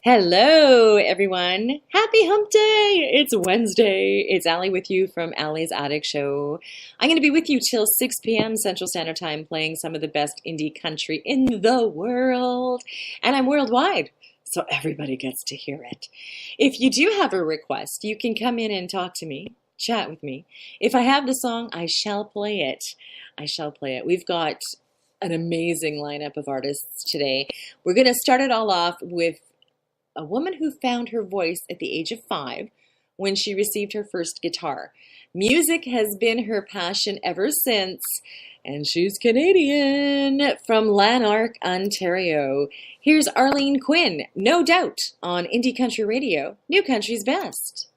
Hello, everyone. Happy Hump Day. It's Wednesday. It's Allie with you from Allie's Attic Show. I'm going to be with you till 6 p.m. Central Standard Time playing some of the best indie country in the world. And I'm worldwide, so everybody gets to hear it. If you do have a request, you can come in and talk to me, chat with me. If I have the song, I shall play it. I shall play it. We've got an amazing lineup of artists today. We're going to start it all off with a woman who found her voice at the age of 5 when she received her first guitar. Music has been her passion ever since, and she's Canadian, from Lanark, Ontario. Here's Arlene Quinn, No Doubt, on Indie Country Radio, New Country's Best.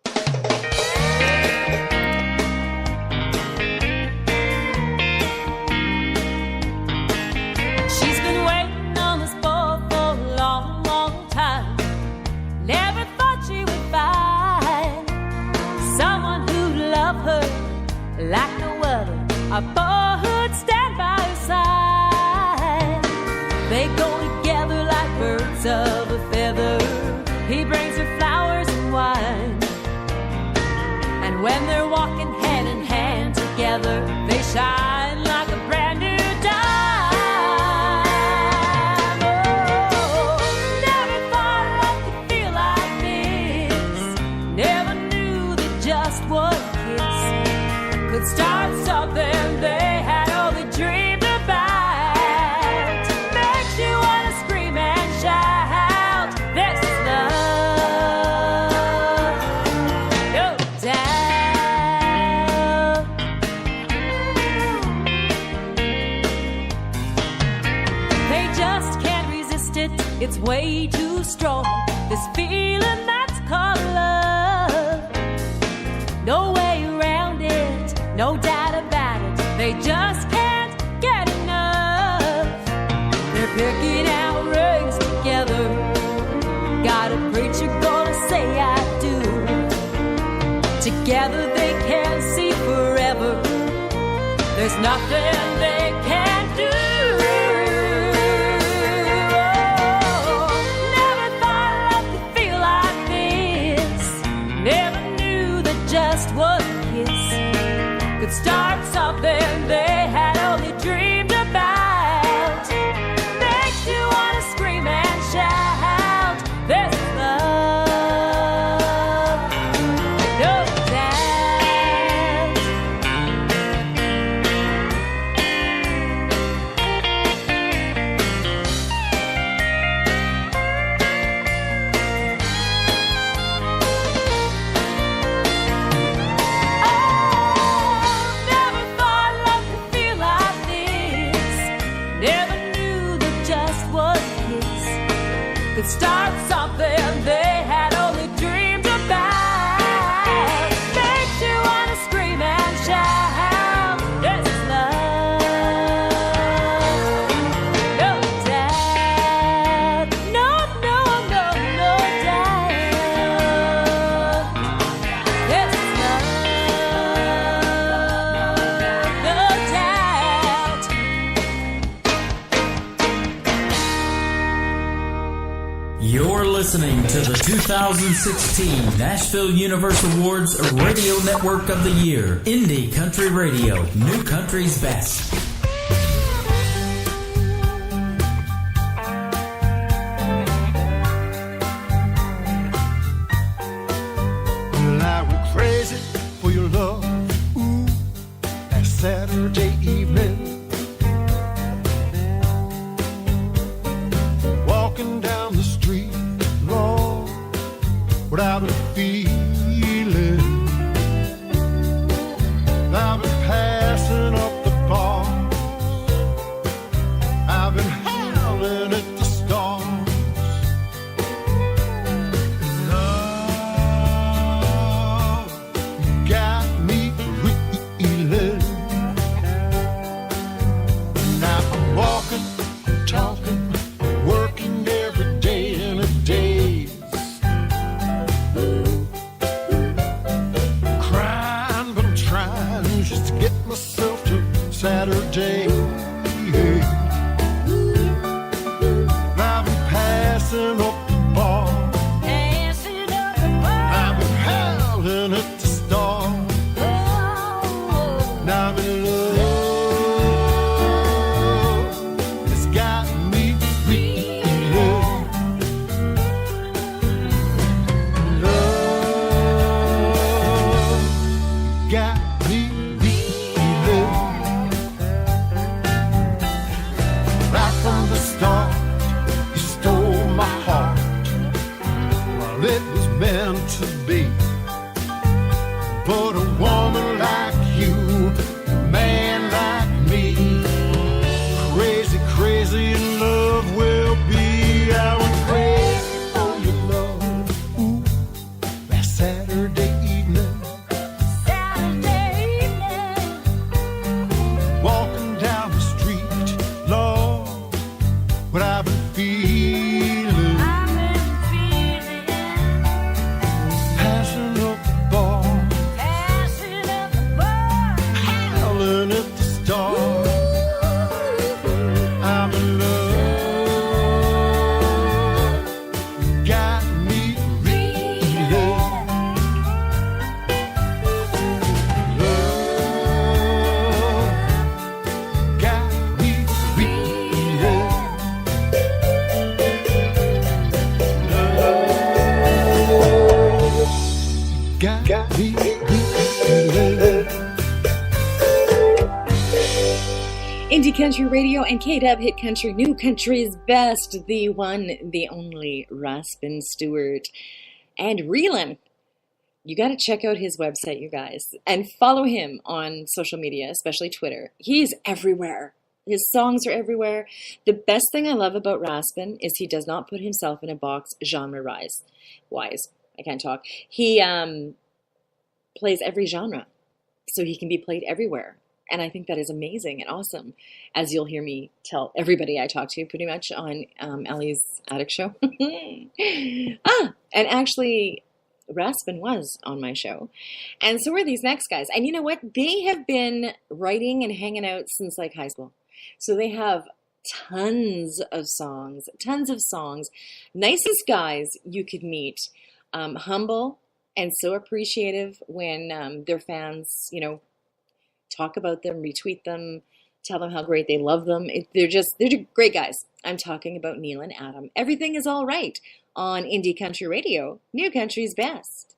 Like no other, a boy who'd stand by her side. They go together like birds of a feather. He brings her flowers and wine. And when they're walking hand in hand together, they shine like a brand new dime. Oh, never thought love could feel like this. Never knew that just one kiss could start something they had only dreamed about. Makes you wanna scream and shout, this is love, no doubt. They just can't resist it, it's way too strong. This feeling that's called love, no way around it, no doubt about it, they just can't get enough. They're picking out rings together. Got a preacher gonna say I do. Together they can see forever. There's nothing they can't do. Oh, never thought love could feel like this. Never knew that just one kiss could start something they had only dreamed about. Makes you wanna scream and shout, this is love, no doubt. Could start something they had only dreamed about. Makes you wanna scream and shout, this is love, no doubt. No, no, no, no doubt. This is love, no doubt. You're listening to the 2016 Nashville Universal Awards Radio Network of the Year, Indie Country Radio, New Country's Best. Well, I went crazy for your love, ooh, that Saturday evening. Walking down the street, Lord, without a feeling. I've been passing up the bars. I've been howling at the stars. Love, you got me reeling. Now I'm walking, talking, working every day in a daze. Crying, but I'm trying just to get myself to Saturday. I've been passing up the bar. Indie Country Radio and K-Dub Hit Country, New Country's Best, the one, the only Raspin Stewart. And Reelin, you got to check out his website, you guys, and follow him on social media, especially Twitter. He's everywhere. His songs are everywhere. The best thing I love about Raspin is he does not put himself in a box genre-wise. I can't talk. He plays every genre, so he can be played everywhere. And I think that is amazing and awesome, as you'll hear me tell everybody I talk to pretty much on Allie's Attic Show. And actually, Raspin was on my show. And so are these next guys. And you know what? They have been writing and hanging out since like high school. So they have tons of songs. Nicest guys you could meet. Humble and so appreciative when their fans, talk about them, retweet them, tell them how great they love them. They're great guys. I'm talking about Neil and Adam. Everything is all right on Indie Country Radio, New Country's Best.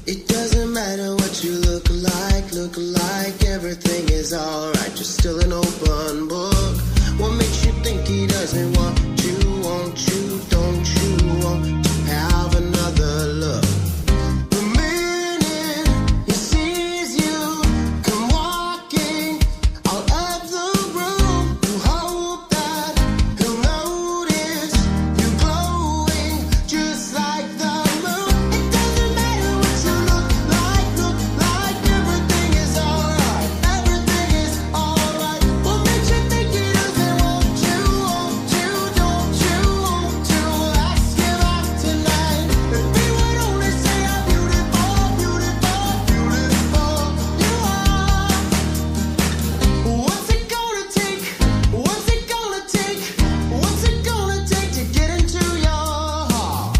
It doesn't matter what you look like, everything is all right. You're still an open book. What makes you think he doesn't want you, don't you want to have another look? The minute he sees you come walking out of the room, you hope that he'll notice you glowing just like the moon. It doesn't matter what you look like, everything is alright, everything is alright. What makes you think he doesn't want you, don't you want to ask him out tonight? If he would only say how beautiful you are. What's it gonna take? What's it gonna take? What's it gonna take to get into your heart?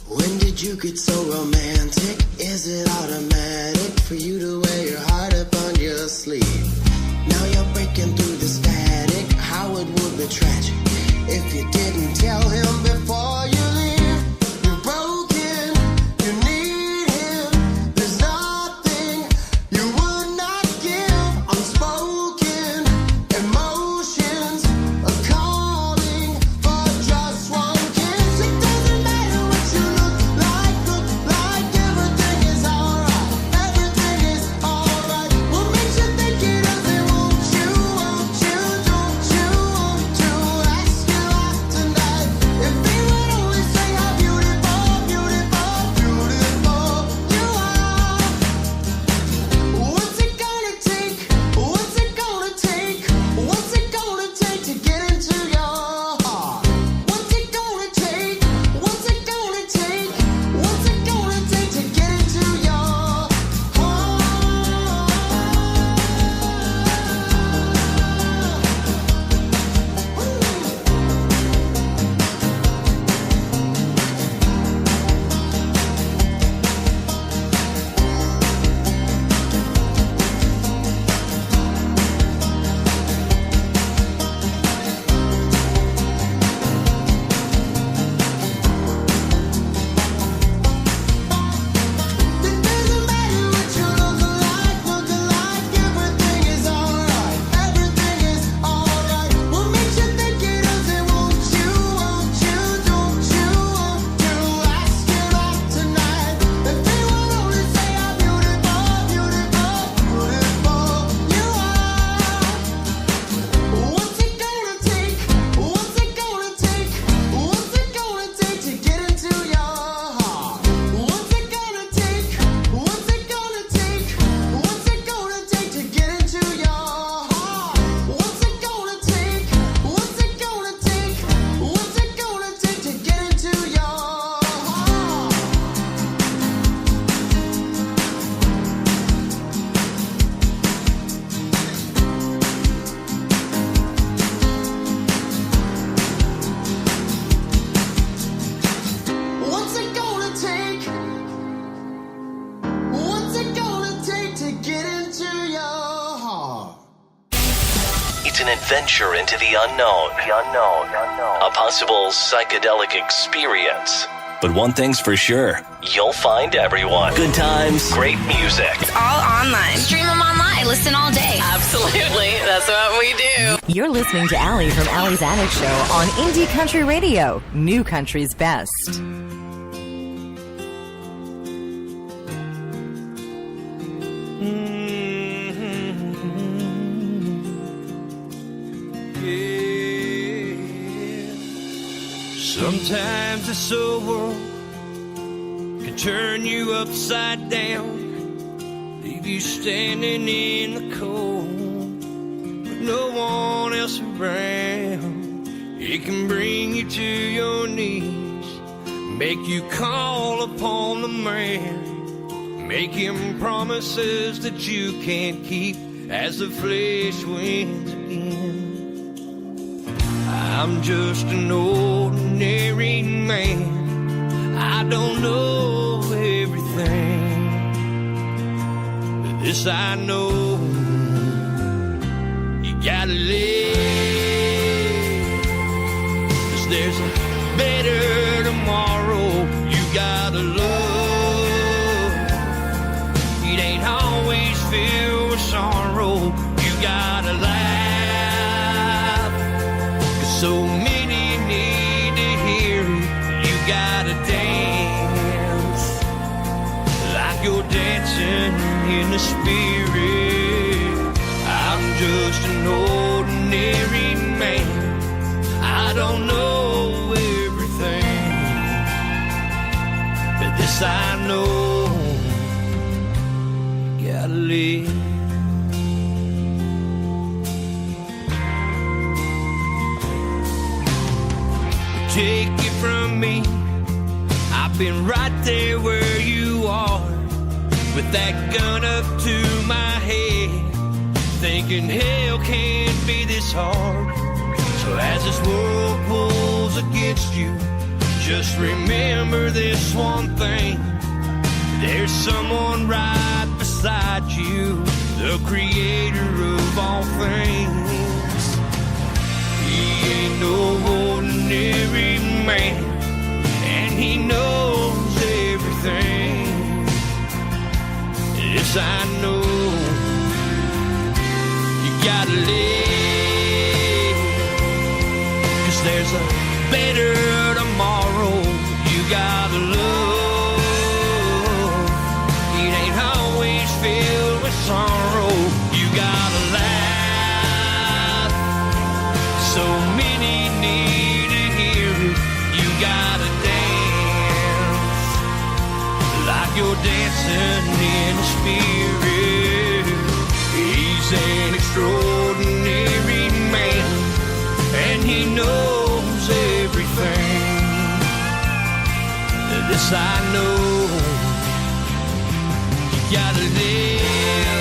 When did you get so romantic? Is it automatic for you to wear your heart up on your sleeve? Now you're breaking through the static. How it would be tragic if you didn't tell him before you leave. You're broken, you need him. There's nothing you would not give. Unspoken emotions are calling for just one kiss. It doesn't matter what you look like, everything is alright, everything is alright. What makes you think he doesn't want you, don't you want to ask him out tonight? If he would only an adventure into the unknown. A possible psychedelic experience. But one thing's for sure, you'll find everyone. Good times, great music. It's all online. Stream them online. Listen all day. Absolutely. That's what we do. You're listening to Allie from Allie's Attic Show on Indie Country Radio, New Country's Best. Sometimes this old world can turn you upside down, leave you standing in the cold with no one else around. It can bring you to your knees, make you call upon the man, make him promises that you can't keep as the flesh wins again. I'm just an ordinary man. I don't know everything, but this I know: you gotta live, 'cause there's a better tomorrow. You gotta love. It ain't always filled with sorrow. You gotta laugh. So many need to hear it. You gotta dance like you're dancing in the spirit. I'm just an ordinary man. I don't know everything, but this I know: you gotta live. Take it from me, I've been right there where you are, with that gun up to my head, thinking hell can't be this hard. So as this world pulls against you, just remember this one thing: there's someone right beside you, the creator of all things. He ain't no ordinary man, and he knows everything. Yes, I know. You gotta live, 'cause there's a better tomorrow. You gotta love. It ain't always filled with sorrow. You gotta laugh. So many need to hear it. You gotta dance like you're dancing in the spirit. He's an extraordinary man, and he knows everything. This I know: you gotta live,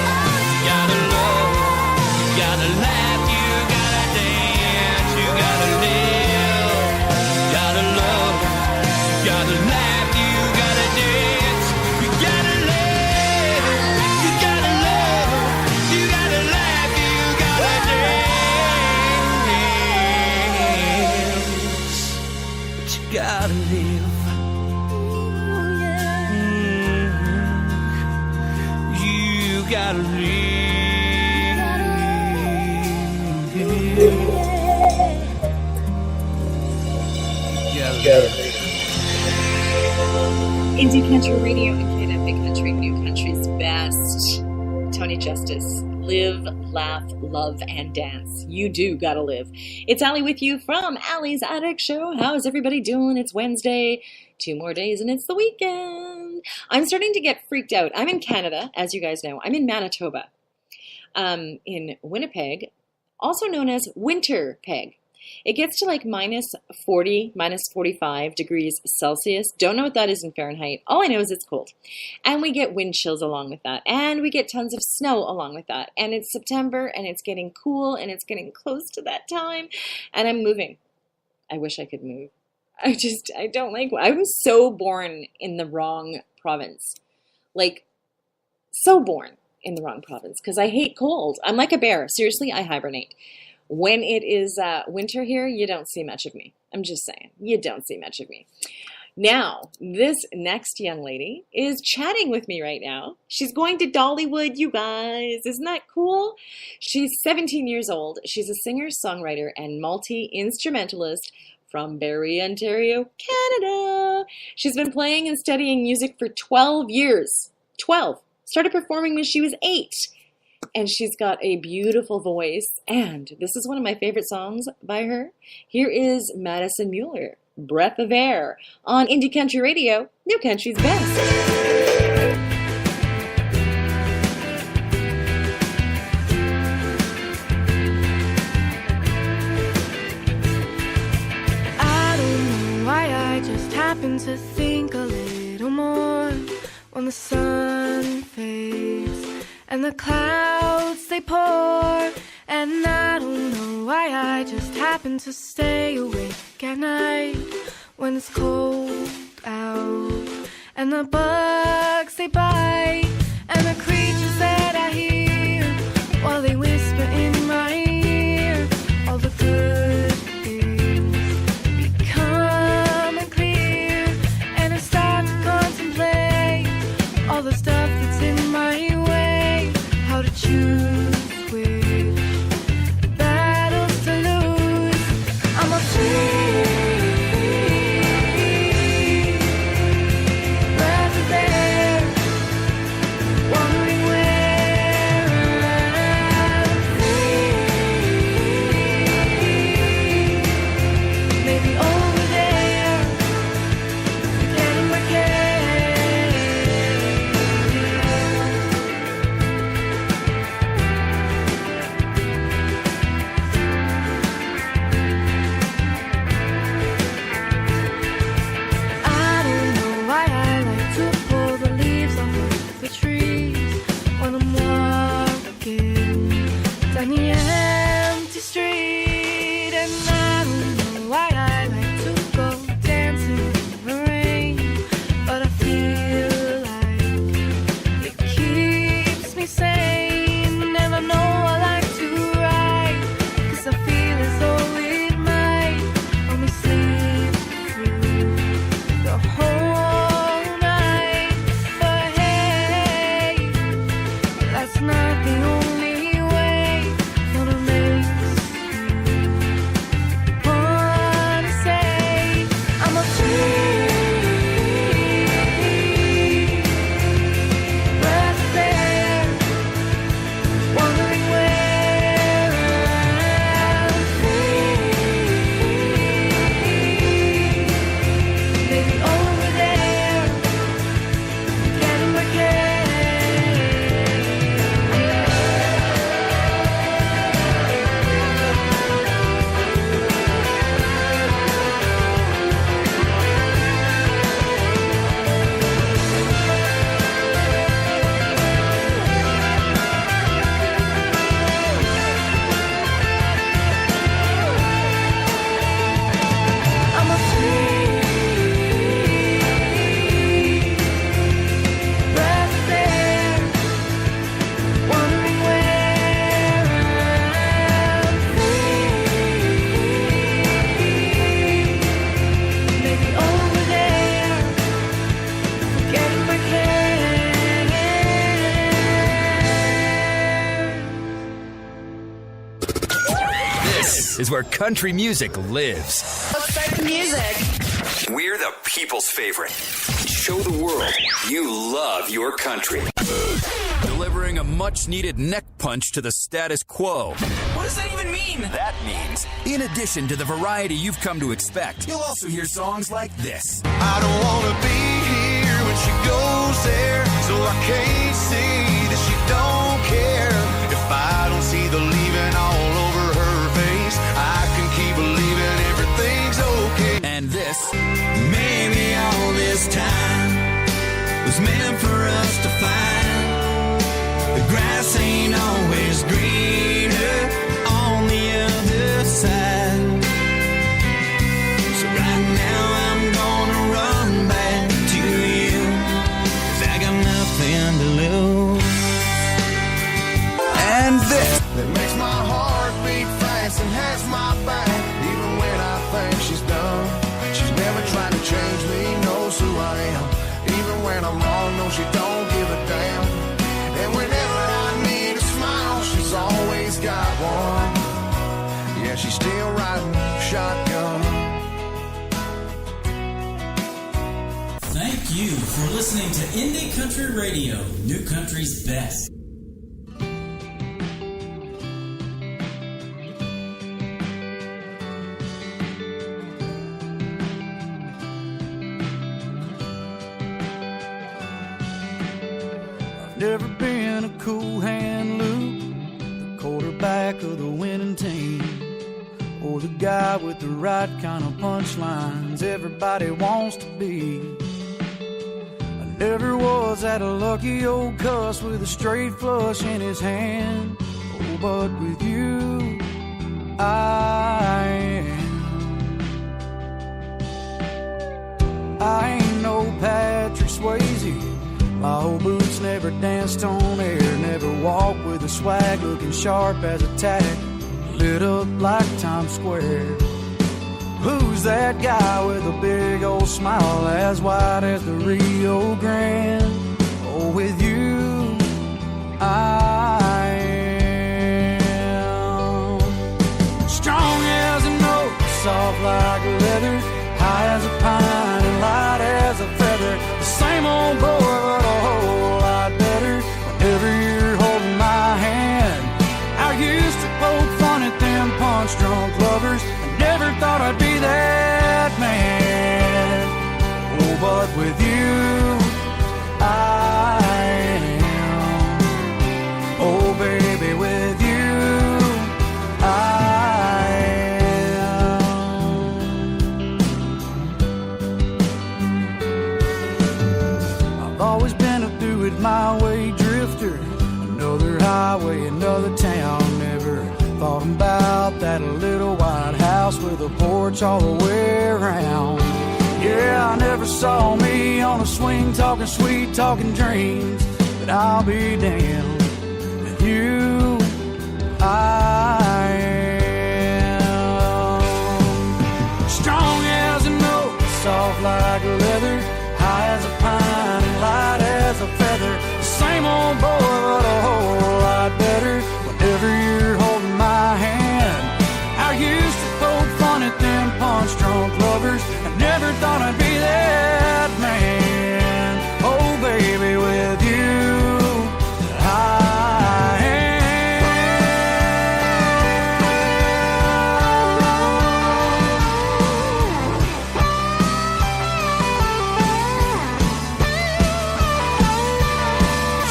you gotta love, you gotta laugh, you gotta dance, you gotta live, you gotta love, you gotta laugh, you gotta dance, you gotta live, you gotta love, you gotta laugh, you gotta dance, but you gotta live. You gotta live. Indie Country Radio and KNFA Country, New Country's Best. Tony Justice. Live, laugh, love, and dance. You do gotta live. It's Allie with you from Allie's Attic Show. How's everybody doing? It's Wednesday. 2 more days and it's the weekend. I'm starting to get freaked out. I'm in Canada, as you guys know. I'm in Manitoba, in Winnipeg, also known as Winterpeg. It gets to like minus 40, minus 45 degrees Celsius. Don't know what that is in Fahrenheit. All I know is it's cold. And we get wind chills along with that. And we get tons of snow along with that. And it's September and it's getting cool and it's getting close to that time. And I'm moving. I wish I could move. I don't like, I was so born in the wrong province. Like, so born in the wrong province because I hate cold. I'm like a bear. Seriously, I hibernate. When it is winter here, you don't see much of me. I'm just saying, you don't see much of me. Now, this next young lady is chatting with me right now. She's going to Dollywood, you guys. Isn't that cool? She's 17 years old. She's a singer, songwriter, and multi-instrumentalist from Barrie, Ontario, Canada. She's been playing and studying music for 12 years. 12. Started performing when she was 8. And she's got a beautiful voice. And this is one of my favorite songs by her. Here is Madison Mueller, Breath of Air, on Indie Country Radio, New Country's Best. To think a little more when the sun fades and the clouds they pour, and I don't know why I just happen to stay awake at night when it's cold out and the bugs they bite and the creatures that I hear while they whisper in my ear all the good all the stuff that's in my way, how to choose which battles to lose. I'm a free breath of air, wondering where I'm free. Maybe over there, forgetting my care. Is where country music lives. Let's start the music. We're the people's favorite. Show the world you love your country. Delivering a much-needed neck punch to the status quo. What does that even mean? That means, in addition to the variety you've come to expect, you'll also hear songs like this. I don't want to be here when she goes there, so I can't see that she don't care. If I don't see the leaving all over her face, I can keep believing everything's okay. And this. Maybe all this time was meant for us to find. The grass ain't always greener on the other side. So right now I'm gonna run back to you, 'cause I got nothing to lose. And this. That makes my heart beat fast she don't give a damn. And whenever I need a smile, she's always got one. Yeah, she's still riding shotgun. Thank you for listening to Indie Country Radio, New Country's best. Never been a cool hand Luke, the quarterback of the winning team, or the guy with the right kind of punchlines everybody wants to be. I never was that a lucky old cuss with a straight flush in his hand. Oh, but with you, I am. I ain't no Patrick Swayze. My old boots never danced on air, never walked with a swag looking sharp as a tack, lit up like Times Square. Who's that guy with a big old smile as wide as the Rio Grande? Oh, with you, I am. Strong as an oak, soft like leather, high as a pine and light as a feather. The same old boy, but a whole lot better. Whenever you're holding my hand, I used to poke fun at them punch-drunk lovers. I never thought I'd be that man. Oh, but with you, I am. Oh, baby, with you, I am. I've always been a do-it-my-way drifter. Another highway, another town. Never thought about that little white house with a porch all the way around. Yeah, I never saw me on a swing talking sweet, talking dreams. But I'll be damned with you, I am. Strong as an oak, soft like leather, high as a pine and light as a feather. The same old boy, but a whole lot better. Whenever you're holding my hand, I used to poke fun at them punch-drunk lovers. I never thought I'd be that man. Oh, baby, with you, I am.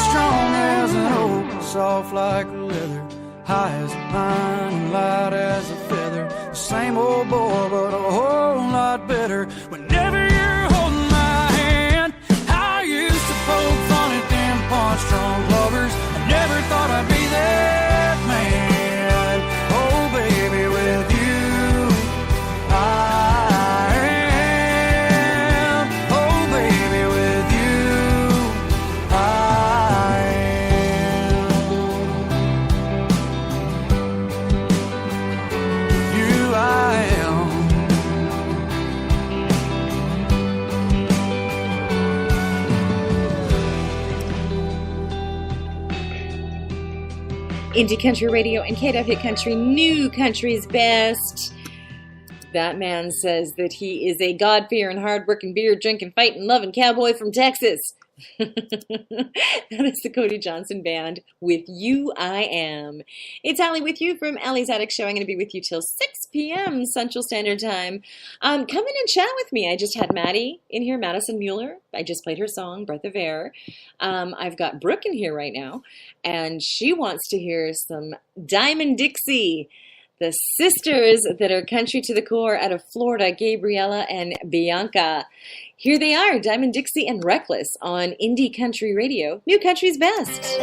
Strong as an oak, soft like leather, high as a pine and light as a feather. The same old boy, but a whole lot better. Whenever you're holding my hand, I used to poke fun at them punch-drunk lovers. I never thought I'd be that man. Oh, baby, with you, I am. Oh, baby, with you, I am. You, I am. Indie Country Radio and KDF Hit Country, New Country's best. That man says that he is a God-fearing, hard-working, beer-drinking, fighting, loving cowboy from Texas. That is the Cody Johnson Band with You I Am. It's Allie with you from Allie's Attic Show. I'm going to be with you till 6 p.m. Central Standard Time. Come in and chat with me. I just had Maddie in here, Madison Mueller. I just played her song, Breath of Air. I've got Brooke in here right now, and she wants to hear some Diamond Dixie. The sisters that are country to the core out of Florida, Gabriella and Bianca. Here they are, Diamond Dixie and Reckless on Indie Country Radio, New Country's best.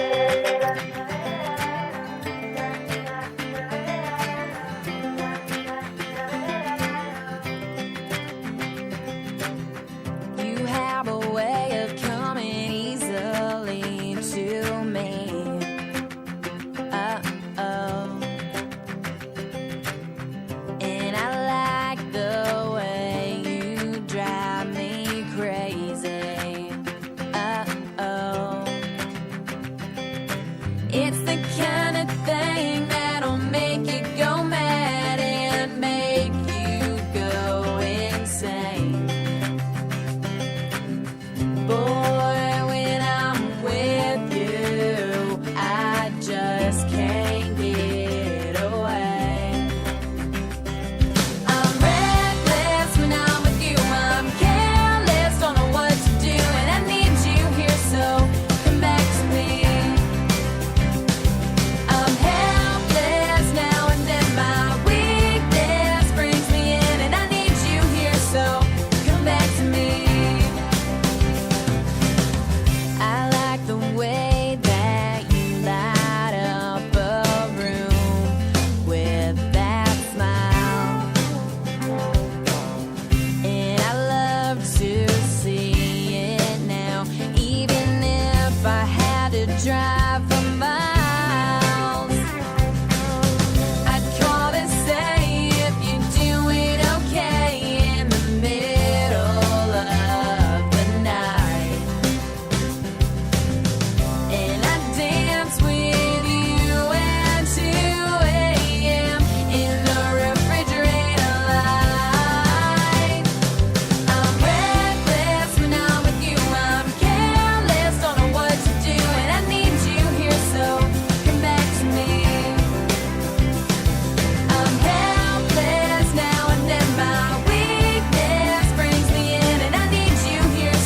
You have a way of coming easily to me. And I like the way you drive me crazy.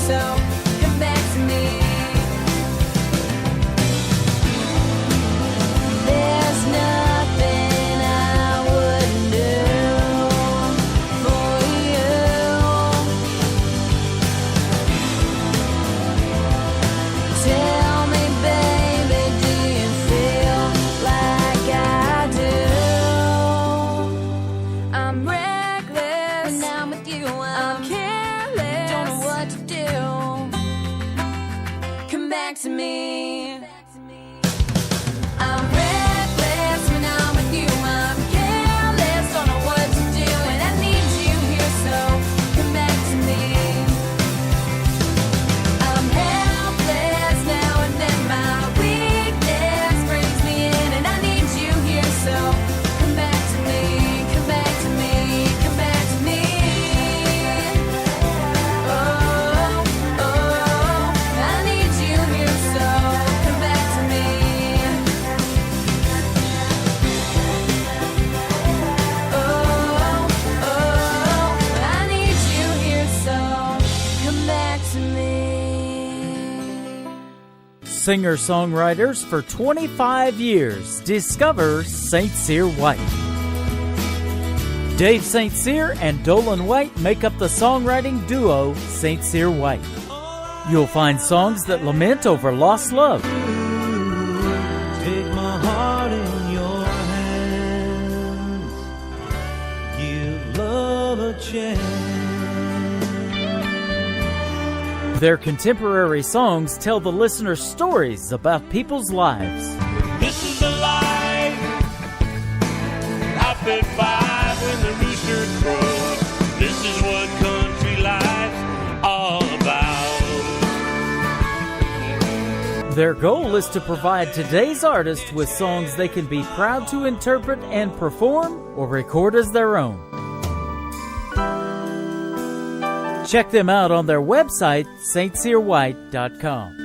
so come back to me. There's nothing I wouldn't do for you. Tell me, baby, do you feel like I do? I'm reckless when I'm with you. I'm careless, don't know what to do. Come back to me. I'm reckless when I'm with you. I'm careless, don't know what to do, and I need you here, so come back to me. I'm helpless now and then. My weakness brings me in, and I need you here, so come back to me. Come back to me. Come back to me. Oh, oh, I need you here, so come back to me. Oh, oh, I need you here, so come back to me. Singer-songwriters for 25 years. Discover St. Cyr White. Dave St. Cyr and Dolan White make up the songwriting duo St. Cyr White. You'll find songs that lament over lost love, Take my heart in your hands. Give love a chance. their contemporary songs tell the listener stories about people's lives. This is the life I fed by when the rooster crows. This is what country life's all about. Their goal is to provide today's artists with songs they can be proud to interpret and perform or record as their own. Check them out on their website, stcyrwhite.com.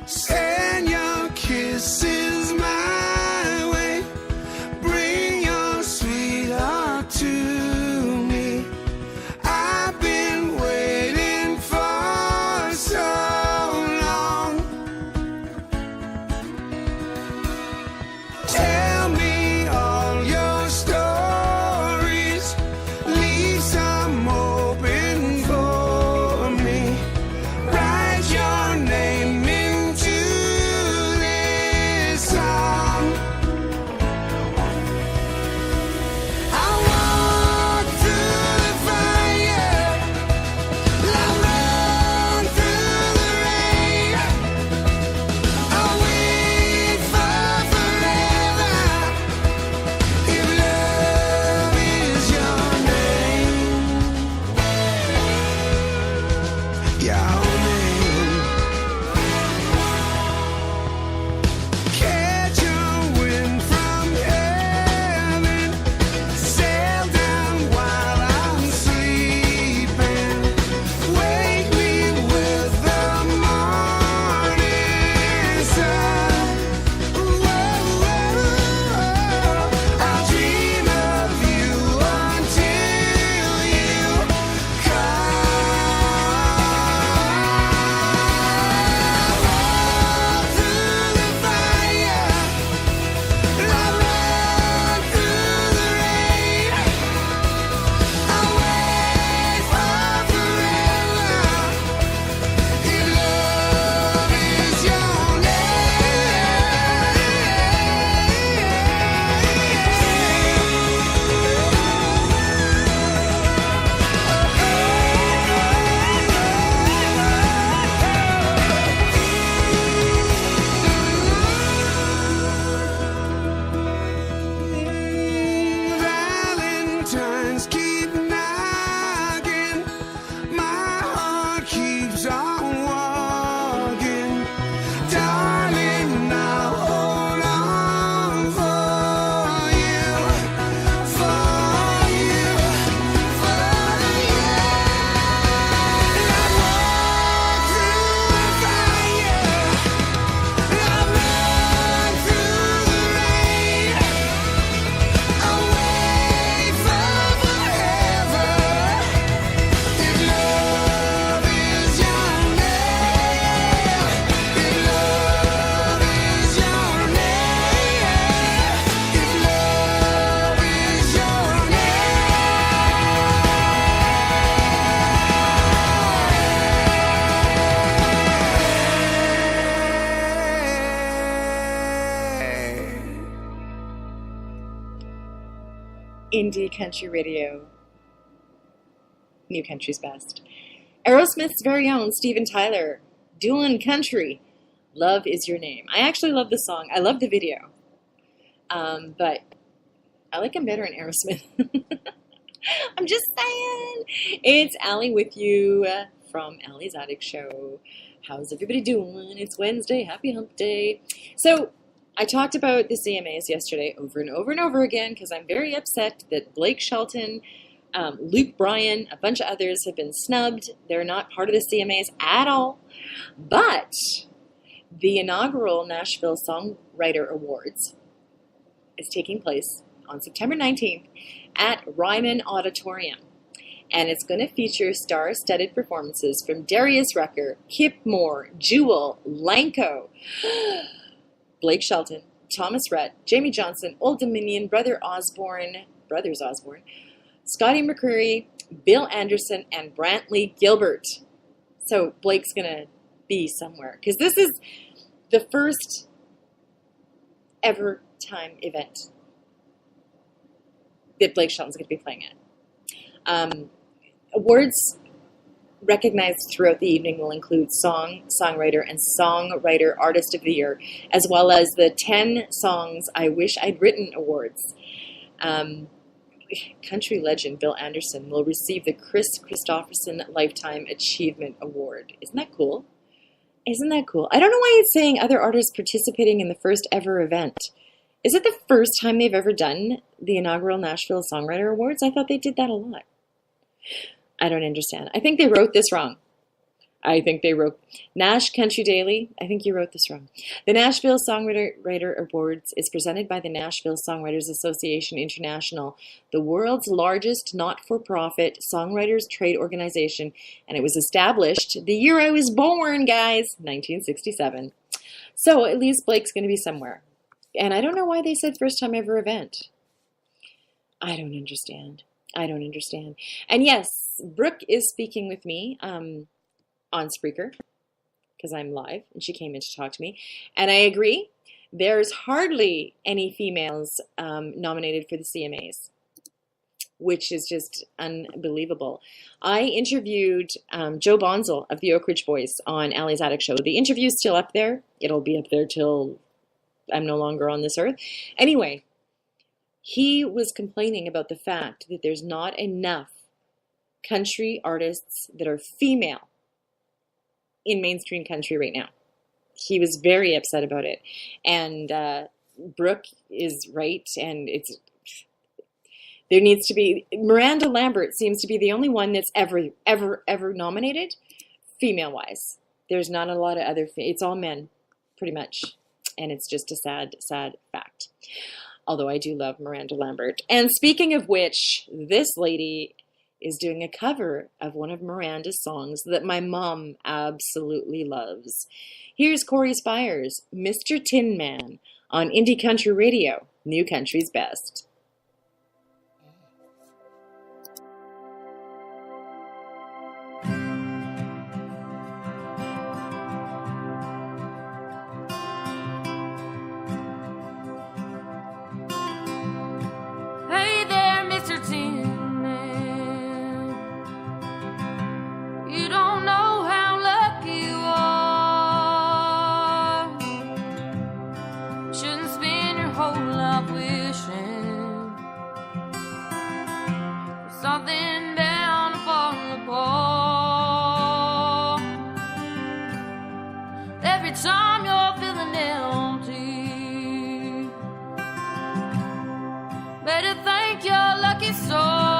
Send your kisses my way. Bring your sweetheart to Indie Country Radio, New Country's Best. Aerosmith's very own Steven Tyler, doing country. Love Is Your Name. I actually love the song. I love the video. But I like him better in Aerosmith. I'm just saying. It's Allie with you from Allie's Attic Show. How's everybody doing? It's Wednesday. Happy Hump Day. So I talked about the CMAs yesterday over and over and over again because I'm very upset that Blake Shelton, Luke Bryan, a bunch of others have been snubbed. They're not part of the CMAs at all. But the inaugural Nashville Songwriter Awards is taking place on September 19th at Ryman Auditorium. And it's going to feature star-studded performances from Darius Rucker, Kip Moore, Jewel, Lanco, Blake Shelton, Thomas Rhett, Jamie Johnson, Old Dominion, Brothers Osborne, Scotty McCreery, Bill Anderson, and Brantley Gilbert. So Blake's going to be somewhere because this is the first ever time event that Blake Shelton's going to be playing at. Awards recognized throughout the evening will include Song, Songwriter, and Songwriter Artist of the Year, as well as the 10 Songs I Wish I'd Written awards. Country legend Bill Anderson will receive the Chris Christopherson Lifetime Achievement Award. Isn't that cool? Isn't that cool? I don't know why it's saying other artists participating in the first ever event. Is it the first time they've ever done the inaugural Nashville Songwriter Awards? I thought they did that a lot. I don't understand. I think they wrote this wrong. Nash Country Daily, I think you wrote this wrong. The Nashville Songwriter Awards is presented by the Nashville Songwriters Association International, the world's largest not-for-profit songwriters trade organization, and it was established the year I was born, guys, 1967. So at least Blake's going to be somewhere. And I don't know why they said first time ever event. I don't understand. And yes, Brooke is speaking with me on Spreaker because I'm live and she came in to talk to me. And I agree, there's hardly any females nominated for the CMAs, which is just unbelievable. I interviewed Joe Bonzel of the Oak Ridge Boys on Allie's Attic Show. The interview's still up there. It'll be up there till I'm no longer on this earth. Anyway, he was complaining about the fact that there's not enough country artists that are female in mainstream country right now. He was very upset about it. And Brooke is right, and there needs to be, Miranda Lambert seems to be the only one that's ever nominated, female-wise. There's not a lot of other, it's all men, pretty much. And it's just a sad, sad fact. Although I do love Miranda Lambert. And speaking of which, this lady is doing a cover of one of Miranda's songs that my mom absolutely loves. Here's Corey Spires, Mr. Tin Man, on Indie Country Radio, New Country's Best. Hey there, Mr. Tin Man. You don't know how lucky you are. Shouldn't spend your whole life wishing for something down to fall apart. Every time you're feeling empty, better thank your lucky star.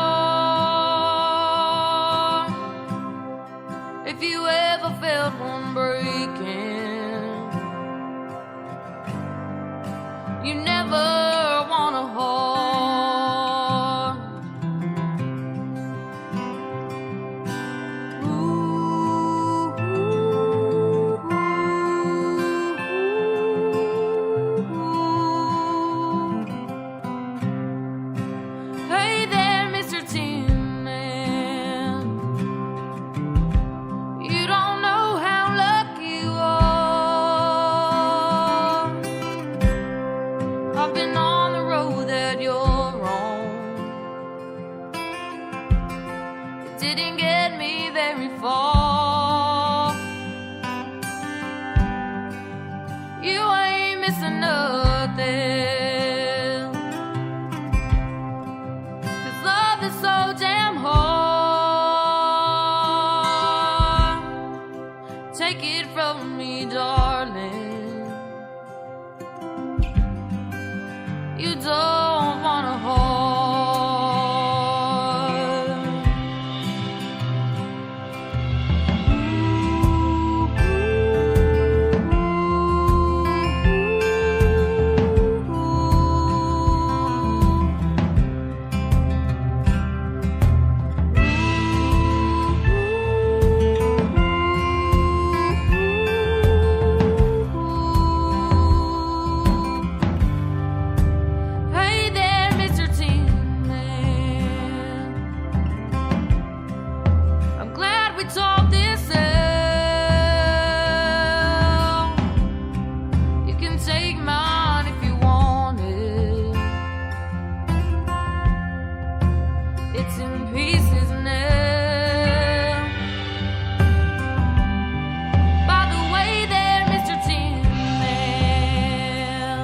If you ever felt one breaking, you never want a heart. fall. You ain't missing nothing, 'cause love is so damn hard. Take it from me, darling, you don't want a heart. Hey there, Mr. Tin Man, I'm glad we talked this out. You can take mine if you want it. It's in pieces now. By the way there, Mr. Tin Man,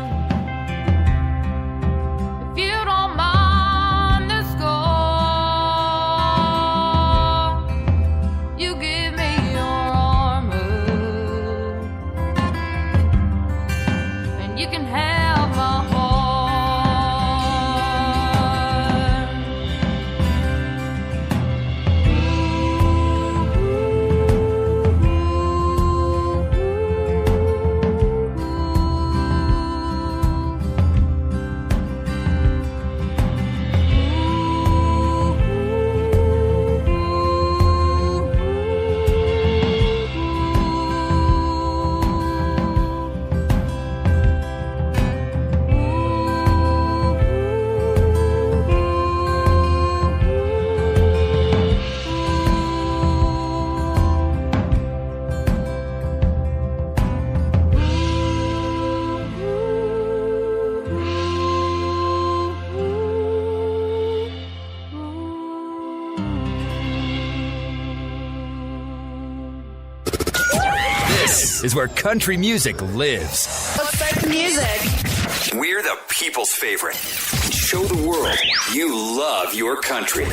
if you don't mind the score, you give me your armor, and you can have my heart. This is where country music lives. Let's start the music. We're the people's favorite. Show the world you love your country.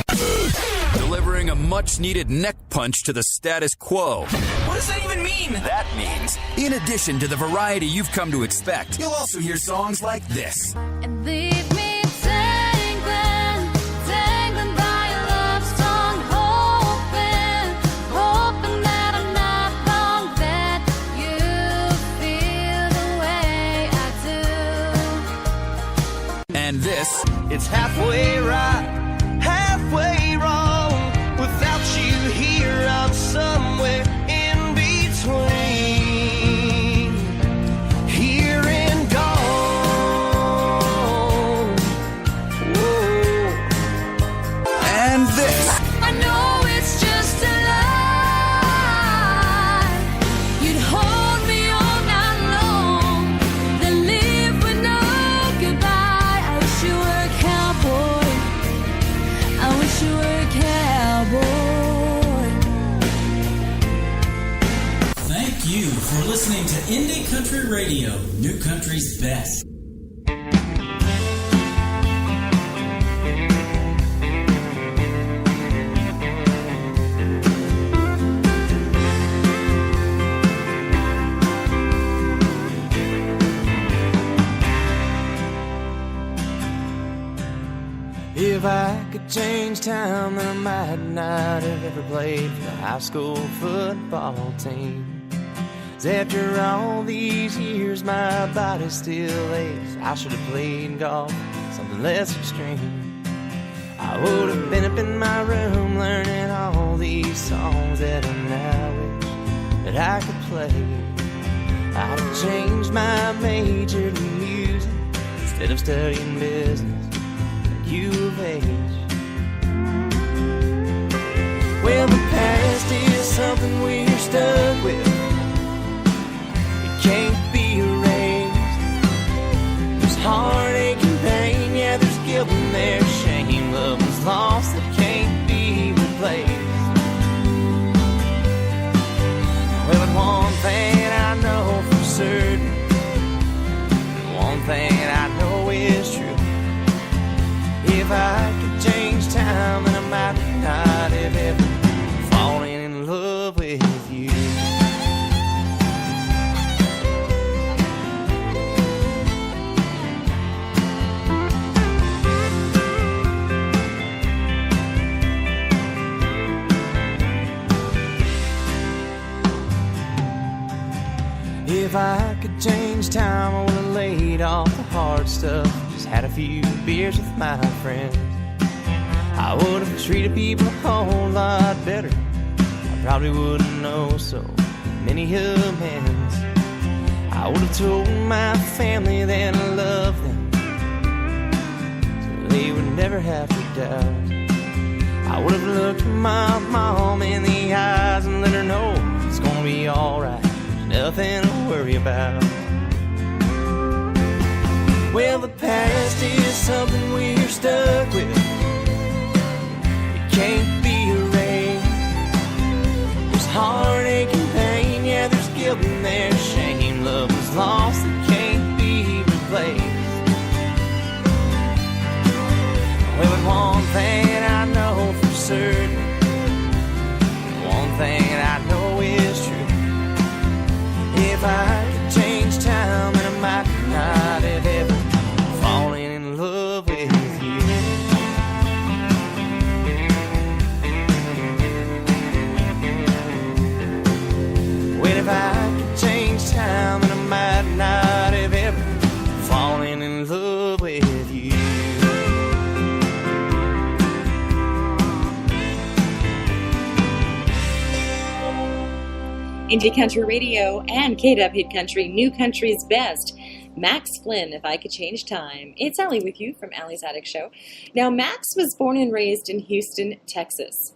Delivering a much-needed neck punch to the status quo. What does that even mean? That means, in addition to the variety you've come to expect, you'll also hear songs like this. And leave me dangling, dangling by a love song, hoping, hoping that I'm not wrong, that you feel the way I do. And this. It's halfway right, halfway wrong. Without you here, I'm somewhere in between. Here and gone. Whoa. And this. I know it's just a lie. You'd hold me all night long, then leave with no goodbye. I wish you were a cowboy. I wish you were a cowboy. Thank you for listening to Indie Country Radio, New Country's best. If I could change time, then I might not have ever played for the high school football team. 'Cause after all these years, my body still aches. I should have played golf, something less extreme. I would have been up in my room learning all these songs that I now wish that I could play. I'd have changed my major to music instead of studying business at U of H. Well, the past is something we're stuck with. It can't be erased. There's heartache and pain, yeah, there's guilt and there's shame. Love was lost that can't be replaced. could change time, I would have laid off the hard stuff, just had a few beers with my friends. I would have treated people a whole lot better. I probably wouldn't know so many amends. I would have told my family that I love them, so they would never have to doubt. I would have looked my mom in the eyes and let her know it's gonna be alright, there's nothing to worry about. Well, the past is something we're stuck with. It can't be erased. There's heartache and pain, yeah, there's guilt and there's shame. Love was lost, it can't be replaced. Well, but one thing I know for certain, one thing that I know is true. If I could change time, and I might not have ever fallen in love with you. Well, if I could change time, and I might not have ever fallen in love with you. Indie Country Radio and KW Hit Country, New Country's Best. Max Flynn, If I Could Change Time. It's Allie with you from Allie's Attic Show. Now, Max was born and raised in Houston, Texas.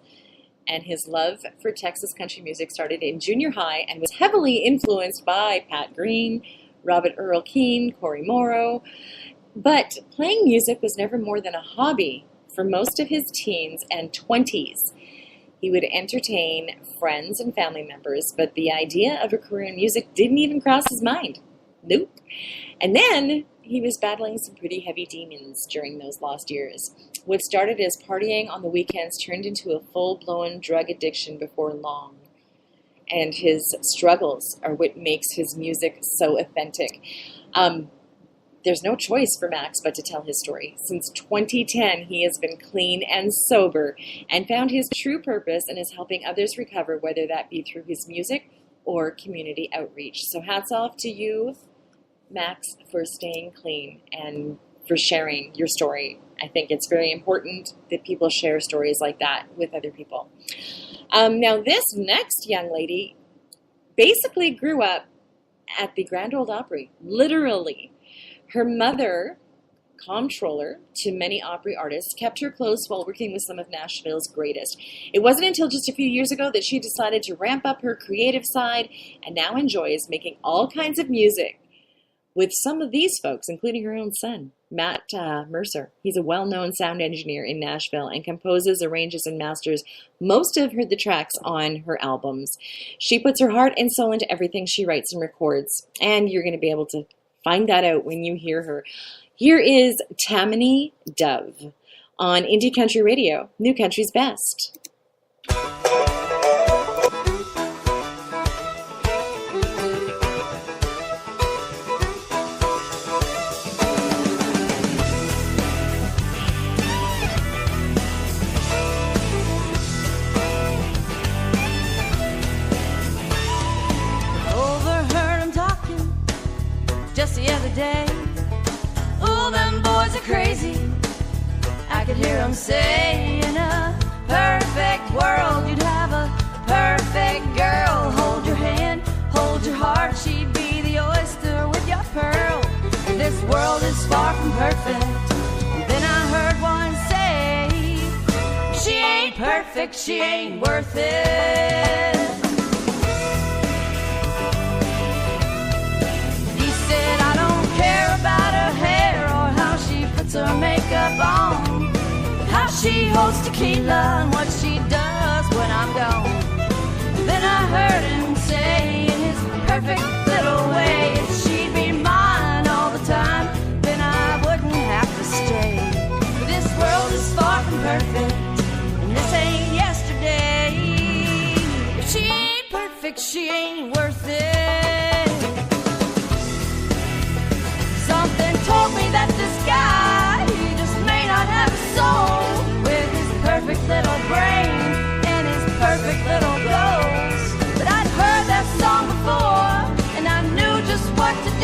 And his love for Texas country music started in junior high and was heavily influenced by Pat Green, Robert Earl Keen, Cory Morrow. But playing music was never more than a hobby for most of his teens and 20s. He would entertain friends and family members, but the idea of a career in music didn't even cross his mind. Nope. And then he was battling some pretty heavy demons during those lost years. What started as partying on the weekends turned into a full-blown drug addiction before long. And his struggles are what makes his music so authentic. There's no choice for Max but to tell his story. Since 2010, he has been clean and sober and found his true purpose and is helping others recover, whether that be through his music or community outreach. So hats off to you, Max, for staying clean and for sharing your story. I think it's very important that people share stories like that with other people. Now, this next young lady basically grew up at the Grand Ole Opry, literally. Her mother, comptroller to many Opry artists, kept her close while working with some of Nashville's greatest. It wasn't until just a few years ago that she decided to ramp up her creative side and now enjoys making all kinds of music with some of these folks, including her own son, Matt Mercer. He's a well-known sound engineer in Nashville and composes, arranges, and masters most of the tracks on her albums. She puts her heart and soul into everything she writes and records, and you're going to be able to find that out when you hear her. Here is Tammany Dove on Indie Country Radio, New Country's Best. Just the other day, oh, them boys are crazy. I could hear them say, in a perfect world, you'd have a perfect girl. Hold your hand, hold your heart, she'd be the oyster with your pearl. This world is far from perfect. Then I heard one say, she ain't perfect, she ain't worth it. About her hair or how she puts her makeup on, how she holds tequila and what she does when I'm gone. Then I heard him say in his perfect little way, if she'd be mine all the time, then I wouldn't have to stay. But this world is far from perfect, and this ain't yesterday. If she ain't perfect, she ain't worth it. Something told me that this guy, he just may not have a soul, with his perfect little brain and his perfect little goals. But I'd heard that song before, and I knew just what to do.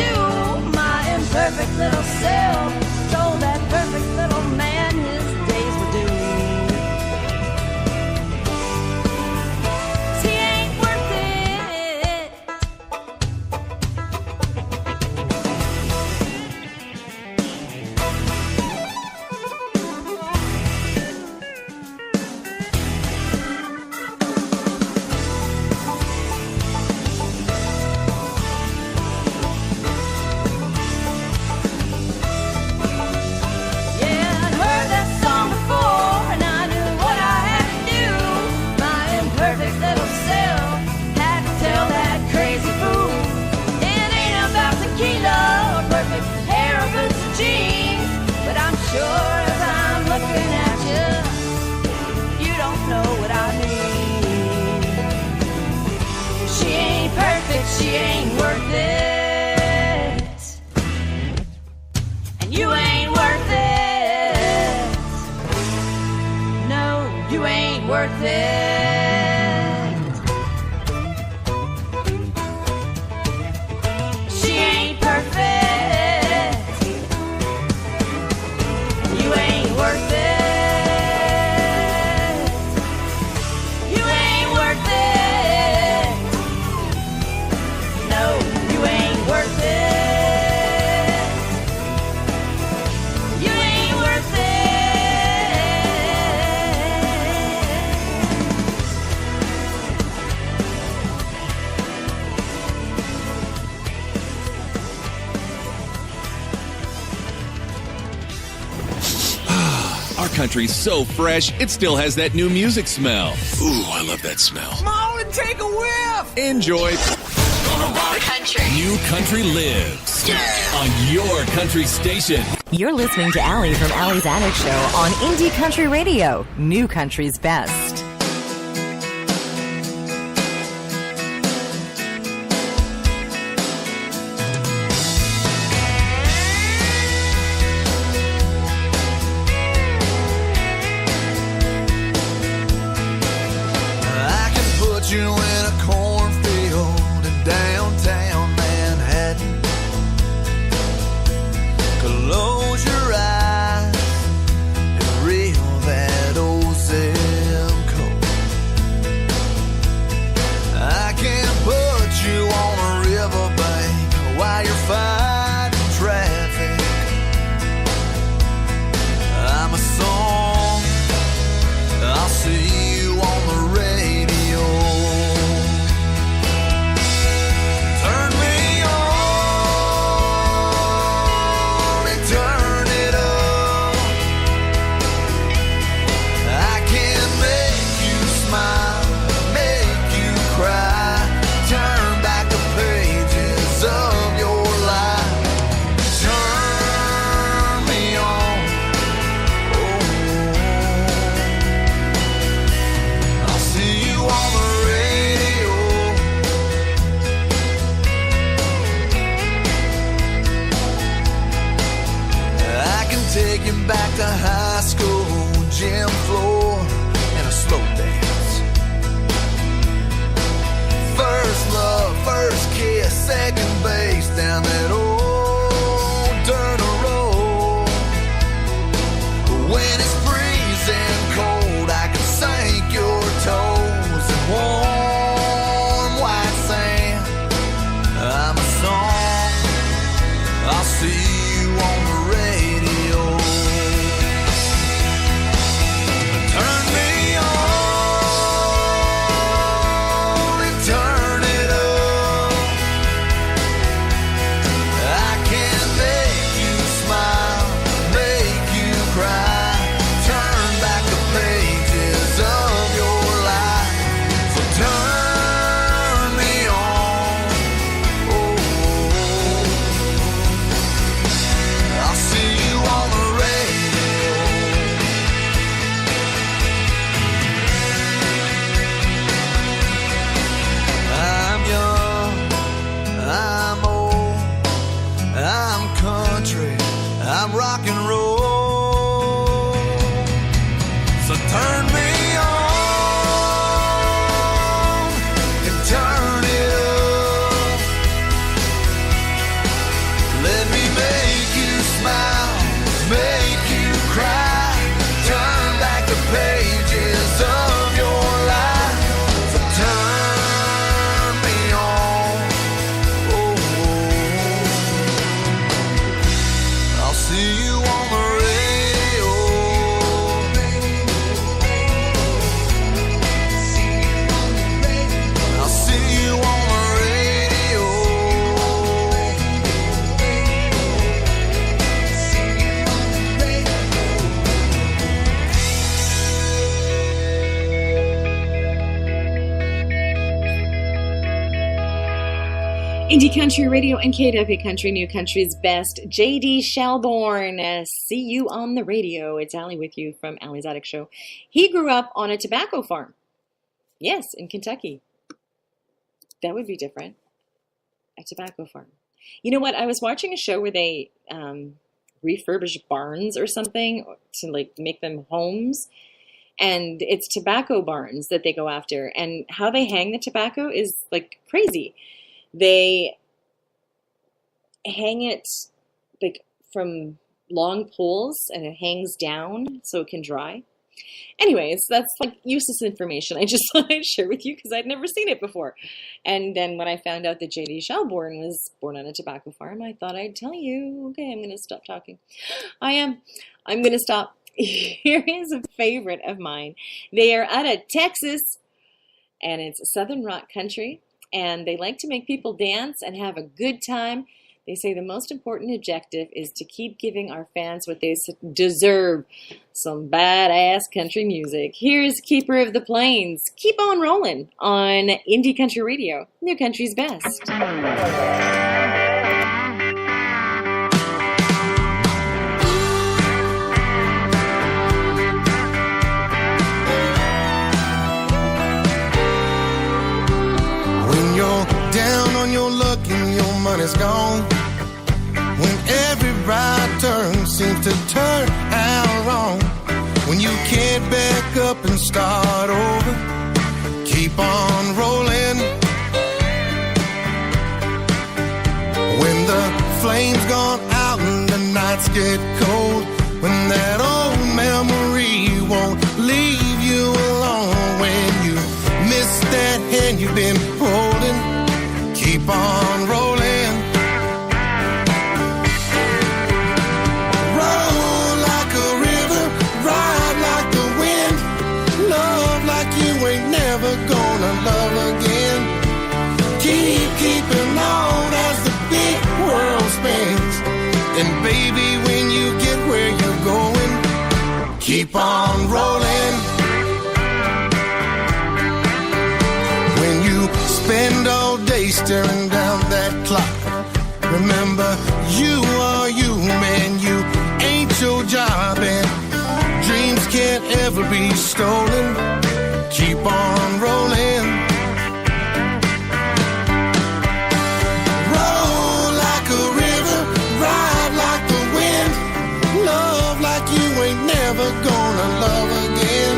you ain't worth it. She ain't perfect. You ain't worth it. You ain't worth it. No, you ain't worth it. You ain't worth it. Our country's so fresh, it still has that new music smell. Ooh, I love that smell. Molly, take a whiff! Enjoy Country. New Country Lives on your country station. You're listening to Allie from Allie's Attic Show on Indie Country Radio, New Country's Best. I can put you in a cornfield in downtown Manhattan. Close your eyes and reel that old zip code. I can put you on a riverbank while you're fighting traffic. I'm a song, I'll see you on the radio. Turn me on and turn it up. I can make you smile, make you cry, turn back the pages of your life. Turn me on. I'll see you on the radio. I can take you back to high school, gym floor, and a slow dance. First love, first kiss, second base down that old dirt road. When it's freezing cold, I can sink your toes in warm white sand. I'm a song, I'll see you on the radio. Turn me on and turn it up. I can make you smile, make you cry, turn back the pages of your life. So turn me on. I'll see you on the radio. I'm young, I'm old, I'm country, I'm rock and roll. So turn me on and turn it up. Let me make you smile, make you cry, turn back the pages of your life. So turn me on. I'll see you on the radio. I'll see you on the radio. Indie Country Radio and KW Country, New Country's Best. J.D. Shelbourne, see you on the radio. It's Allie with you from Allie's Attic Show. He grew up on a tobacco farm. Yes, in Kentucky. That would be different. A tobacco farm. You know what? I was watching a show where they refurbish barns or something to like make them homes. And it's tobacco barns that they go after. And how they hang the tobacco is like crazy. They hang it like from long poles, and it hangs down so it can dry. Anyways, that's like useless information. I just thought I'd share with you because I'd never seen it before. And then when I found out that J.D. Shelbourne was born on a tobacco farm, I thought I'd tell you. Okay, I'm going to stop talking. I'm going to stop. Here is a favorite of mine. They are out of Texas, and it's Southern rock country, and they like to make people dance and have a good time. They say the most important objective is to keep giving our fans what they deserve, some badass country music. Here's Keeper of the Plains. Keep on rolling on Indie Country Radio, New Country's Best. When you're down on your luck and your money's gone, when every right turn seems to turn out wrong, when you can't back up and start over, keep on rolling. When the flames gone out and the nights get cold, when that old memory won't leave you alone, when you miss that hand you've been holding, keep on rolling. Roll like a river, ride like the wind, love like you ain't never gonna love again. Keep keeping on as the big world spins, and baby, when you get where you're going, keep on rolling. When you spend all day staring down that clock, remember you are you, man, you ain't your job, and dreams can't ever be stolen. Keep on rolling. Roll like a river, ride like the wind, love like you ain't never gonna love again.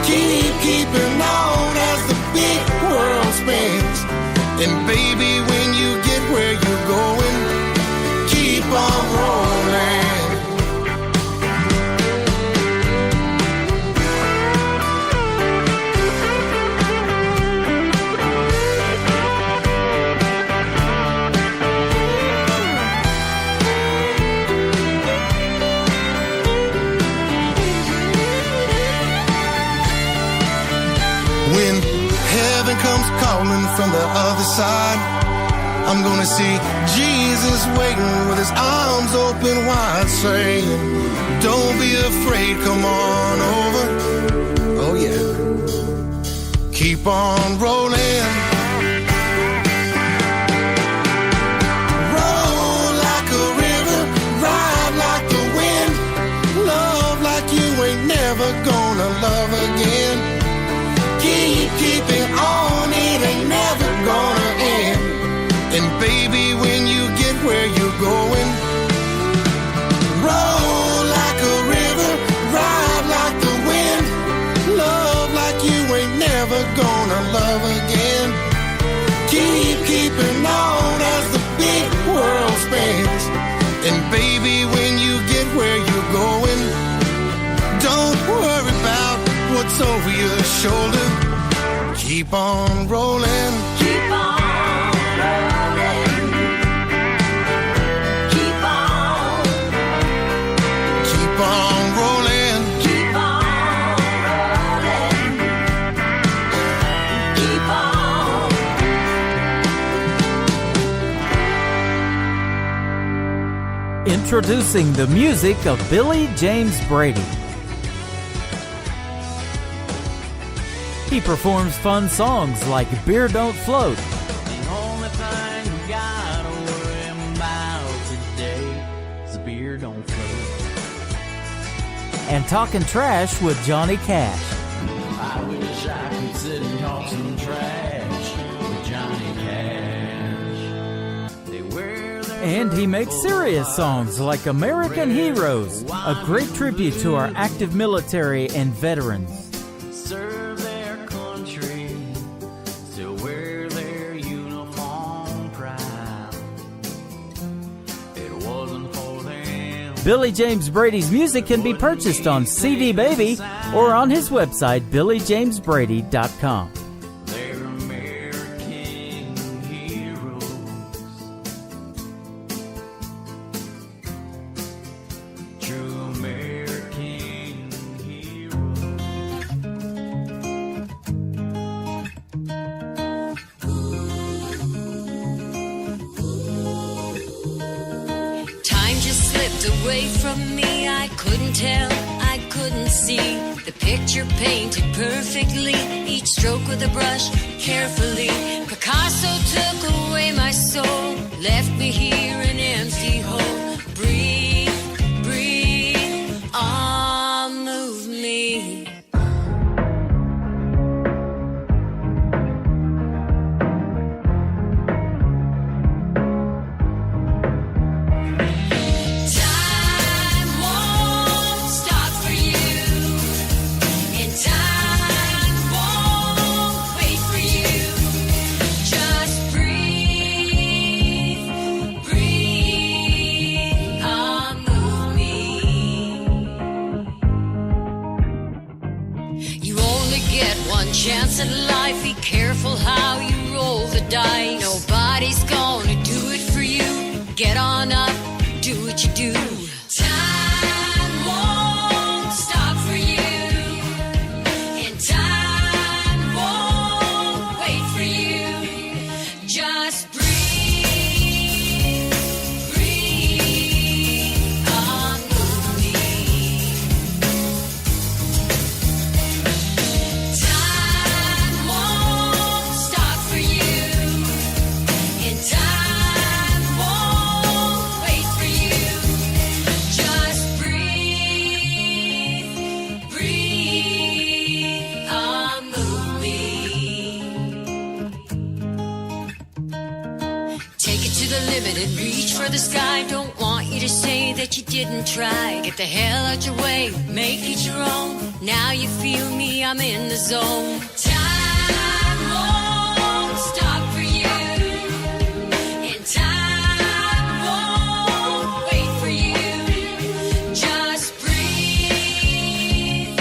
Keep keeping on as the big world spins, and baby, when you get where you're going, keep on rolling. When heaven comes calling from the other side, I'm gonna see Jesus waiting with his arms open wide, saying, don't be afraid, come on over. Oh yeah, keep on rolling. Roll like a river, ride like the wind, love like you ain't never gonna love again. Keep keeping on, it ain't never gonna end. And baby, when you get where you're going, roll like a river, ride like the wind, love like you ain't never gonna love again. Keep keeping on as the big world spins, and baby, when you get where you're going, don't worry about what's over your shoulder. Keep on rolling. Keep on rolling. Keep on. Keep on rolling. Keep on rolling. Keep on. Introducing the music of Billy James Brady. He performs fun songs like Beer Don't Float, The only thing we gotta worry about today is the beer don't float, and Talkin' Trash with Johnny Cash. I wish I could sit and talk some trash with Johnny Cash. They wear their And he makes serious songs like American Heroes, a great tribute to our active military and veterans. Serve their country, still wear their uniform proud. It wasn't for them. Billy James Brady's music can be purchased on CD Baby or on his website, BillyJamesBrady.com. They're American heroes. True American heroes. Time just slipped away from me. I couldn't tell, I couldn't see. The picture painted perfectly, each stroke with a brush carefully. Picasso took away my soul, left me here an empty hole. Breathe, breathe, move me. Time won't stop for you, and time won't wait for you. Just breathe, breathe, move me. You only get one chance at life. Be careful how you roll the dice. Nobody's gonna do it for you. Get on up, do what you do. Time won't stop for you, and time won't wait for you. Just breathe, breathe, move me. Time won't stop for you, and time won't wait for you. Just breathe, breathe, move me. Take it to the limit and reach for the sky. Don't want you to say that you didn't try. Get the hell out your way, make it your own. Now you feel me, I'm in the zone. Time won't stop for you, and time won't wait for you. Just breathe,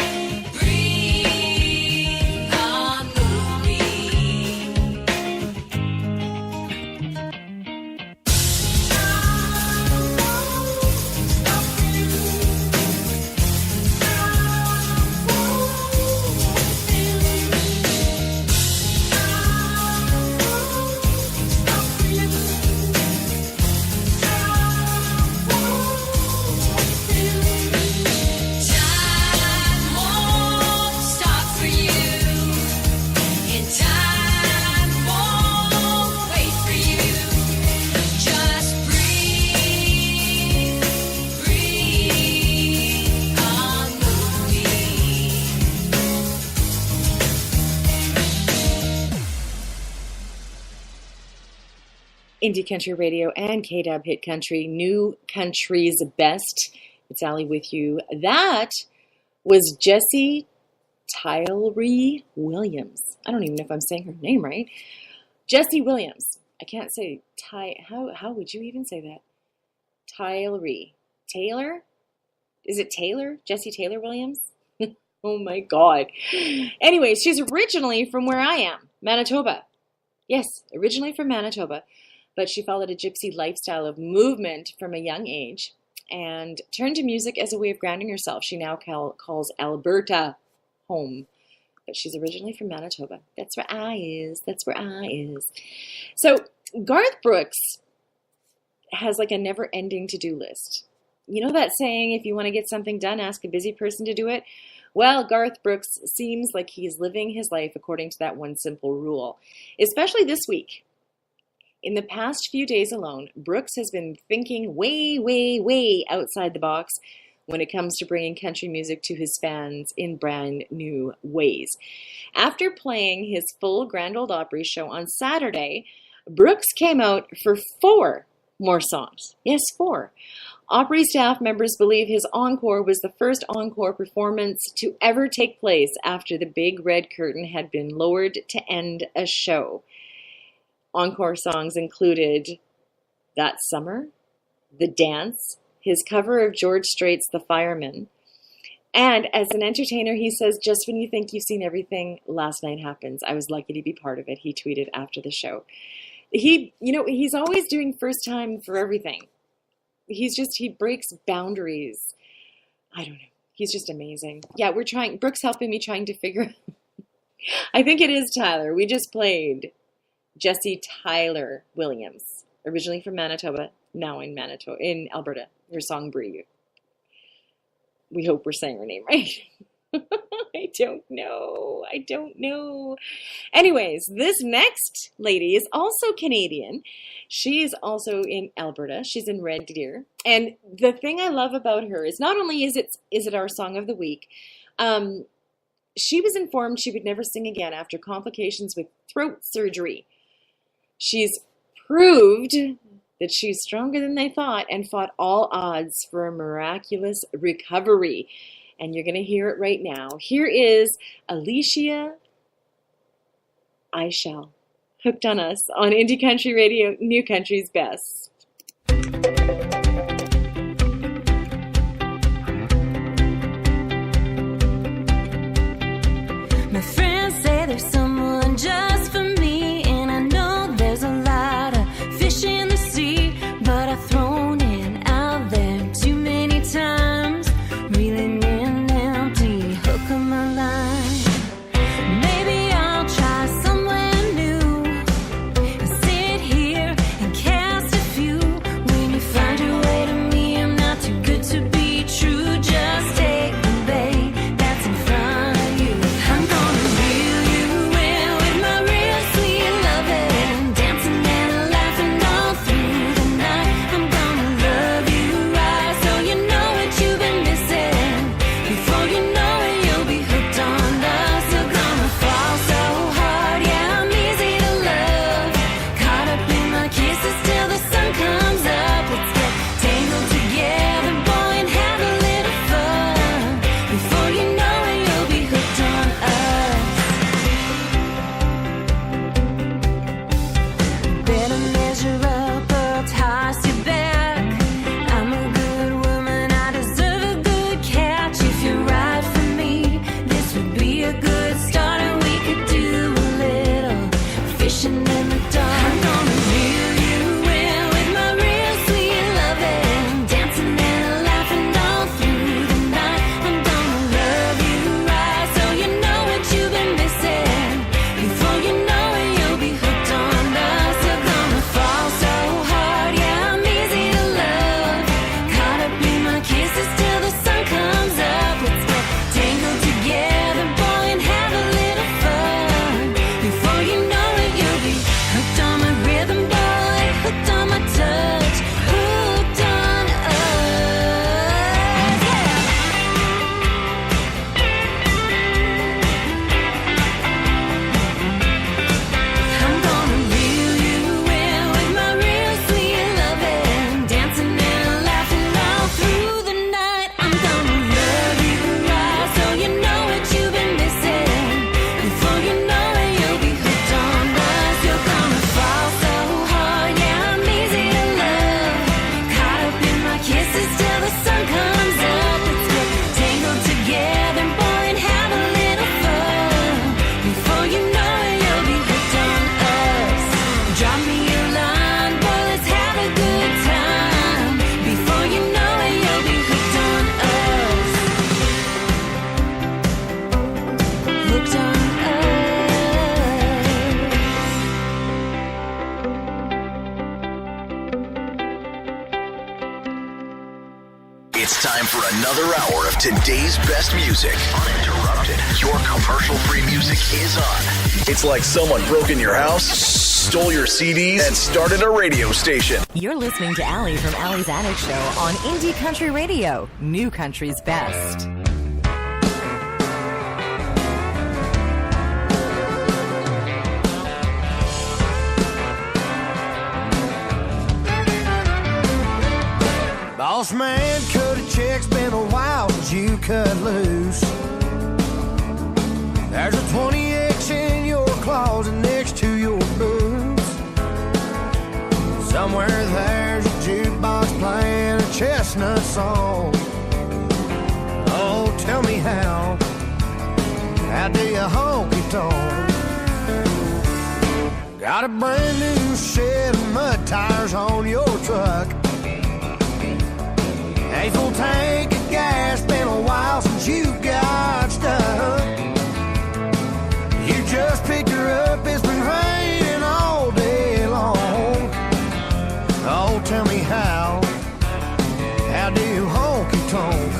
breathe, move me. Time won't stop for you, and time won't wait for you. Just breathe, breathe, move me. Indie Country Radio and KDAB Hit Country, New Country's Best. It's Allie with you. That was Jessie Tyree Williams. I don't even know if I'm saying her name right. Jessie Williams. I can't say how would you even say that? Tyree. Taylor? Is it Taylor? Jessie Taylor Williams? Oh my God. Anyways, she's originally from where I am, Manitoba. Yes, originally from Manitoba. But she followed a gypsy lifestyle of movement from a young age and turned to music as a way of grounding herself. She now calls Alberta home. But she's originally from Manitoba. That's where I is. That's where I is. So Garth Brooks has like a never-ending to-do list. You know that saying, if you want to get something done, ask a busy person to do it? Well, Garth Brooks seems like he's living his life according to that one simple rule, especially this week. In the past few days alone, Brooks has been thinking way, way, way outside the box when it comes to bringing country music to his fans in brand new ways. After playing his full Grand Ole Opry show on Saturday, Brooks came out for 4 more songs. Yes, 4. Opry staff members believe his encore was the first encore performance to ever take place after the big red curtain had been lowered to end a show. Encore songs included That Summer, The Dance, his cover of George Strait's The Fireman, and as an entertainer, he says, just when you think you've seen everything, last night happens. I was lucky to be part of it, he tweeted after the show. He's always doing first time for everything. He breaks boundaries. I don't know. He's just amazing. Yeah, Brooke's helping me trying to figure out. I think it is Tyler. We just played Jesse Tyler Williams, originally from Manitoba, now in Alberta. Her song Breathe. We hope we're saying her name right. I don't know. Anyways, this next lady is also Canadian. She is also in Alberta. She's in Red Deer. And the thing I love about her is not only is it our song of the week, she was informed she would never sing again after complications with throat surgery. She's proved that she's stronger than they thought and fought all odds for a miraculous recovery. And you're going to hear it right now. Here is Alicia Eichel, Hooked on Us on Indie Country Radio, New Country's Best. My friends say there's someone just for me, and I know there's a lot of fish in the sea, but I've thrown it out there too many times, reeling in empty, hook on my line. Maybe I'll try somewhere new and sit here and cast a few. When you find your way to me, I'm not too good to be true. Just take the bait that's in front of you. I'm gonna reel you in with my real sweet loving, dancing and laughing all through the night. I'm gonna love you right, so you know what you've been missing. Before you know it, you'll be hooked on us. You're gonna fall so hard, yeah, I'm easy to love. Caught up in my kisses till the sun comes up. Let's get tangled together, boy, and have a little fun. Before you know it, you'll be hooked on us. Better measure up or toss you back. I'm a good woman, I deserve a good catch. If you're right for me, this would be a good start, and we could do a little fishing in the dark. I'm gonna reel you in with my real sweet loving, dancing and laughing all through the night. I'm gonna love you right, so you know what you've been missing. Before you know it, you'll be hooked on us. You're gonna fall so hard, yeah, I'm easy to love. Caught up in my kisses till the sun comes up. Let's get tangled together, boy, and have a little fun. Before you know it, you'll be hooked on my rhythm, boy, hooked on my touch, hooked on us. Yeah. I'm gonna reel you in with my real sweet loving, dancing and laughing all through the night. I'm gonna love you right, so you know what you've been missing. Before you know it, you'll be hooked on us. You're gonna fall so hard, yeah, I'm easy to love. Caught up in my kisses till the sun comes up. Let's get tangled together, boy, and have a little fun. Before you know it, you'll be hooked on us. Drop me a line, boy, let's have a good time. Before you know it, you'll be hooked on us. Hooked on us. It's time for another hour of today's best music. Uninterrupted. Your commercial-free music is on. It's like someone broke in your house, stole your CDs, and started a radio station. You're listening to Allie from Allie's Attic Show on Indie Country Radio, New Country's Best. Boss man, cut a check's been a while since you cut loose. There's a 20X in your closet next to your boots. Somewhere there's a jukebox playing a chestnut song. Oh, tell me how do you honky tonk? Got a brand new set of mud tires on your truck. A full tank of gas, been a while since you got stuck. You just picked her up, it's been raining all day long. Oh, tell me how do you honky tonk?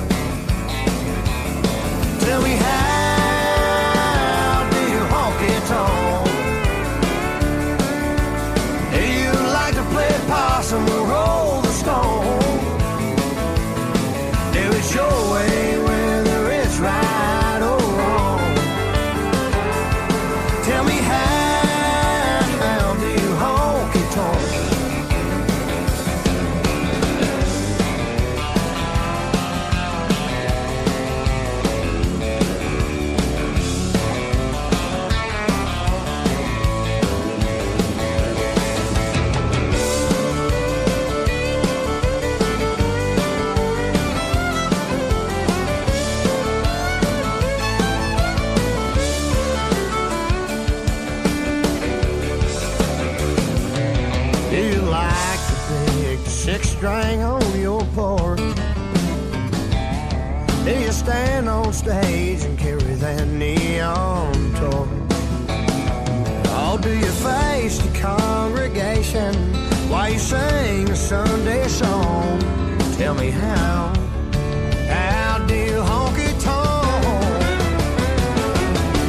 Tell me how do you honky tonk? Do you like to play possum or roll the stone? Do it your way, whether it's right or wrong. Tell me how do you honky tonk? Do you like the big six-string on your porch? Do you stand on stage and carry that neon torch? Or do you face the congregation while you sing a Sunday song? Tell me how do you honky tonk?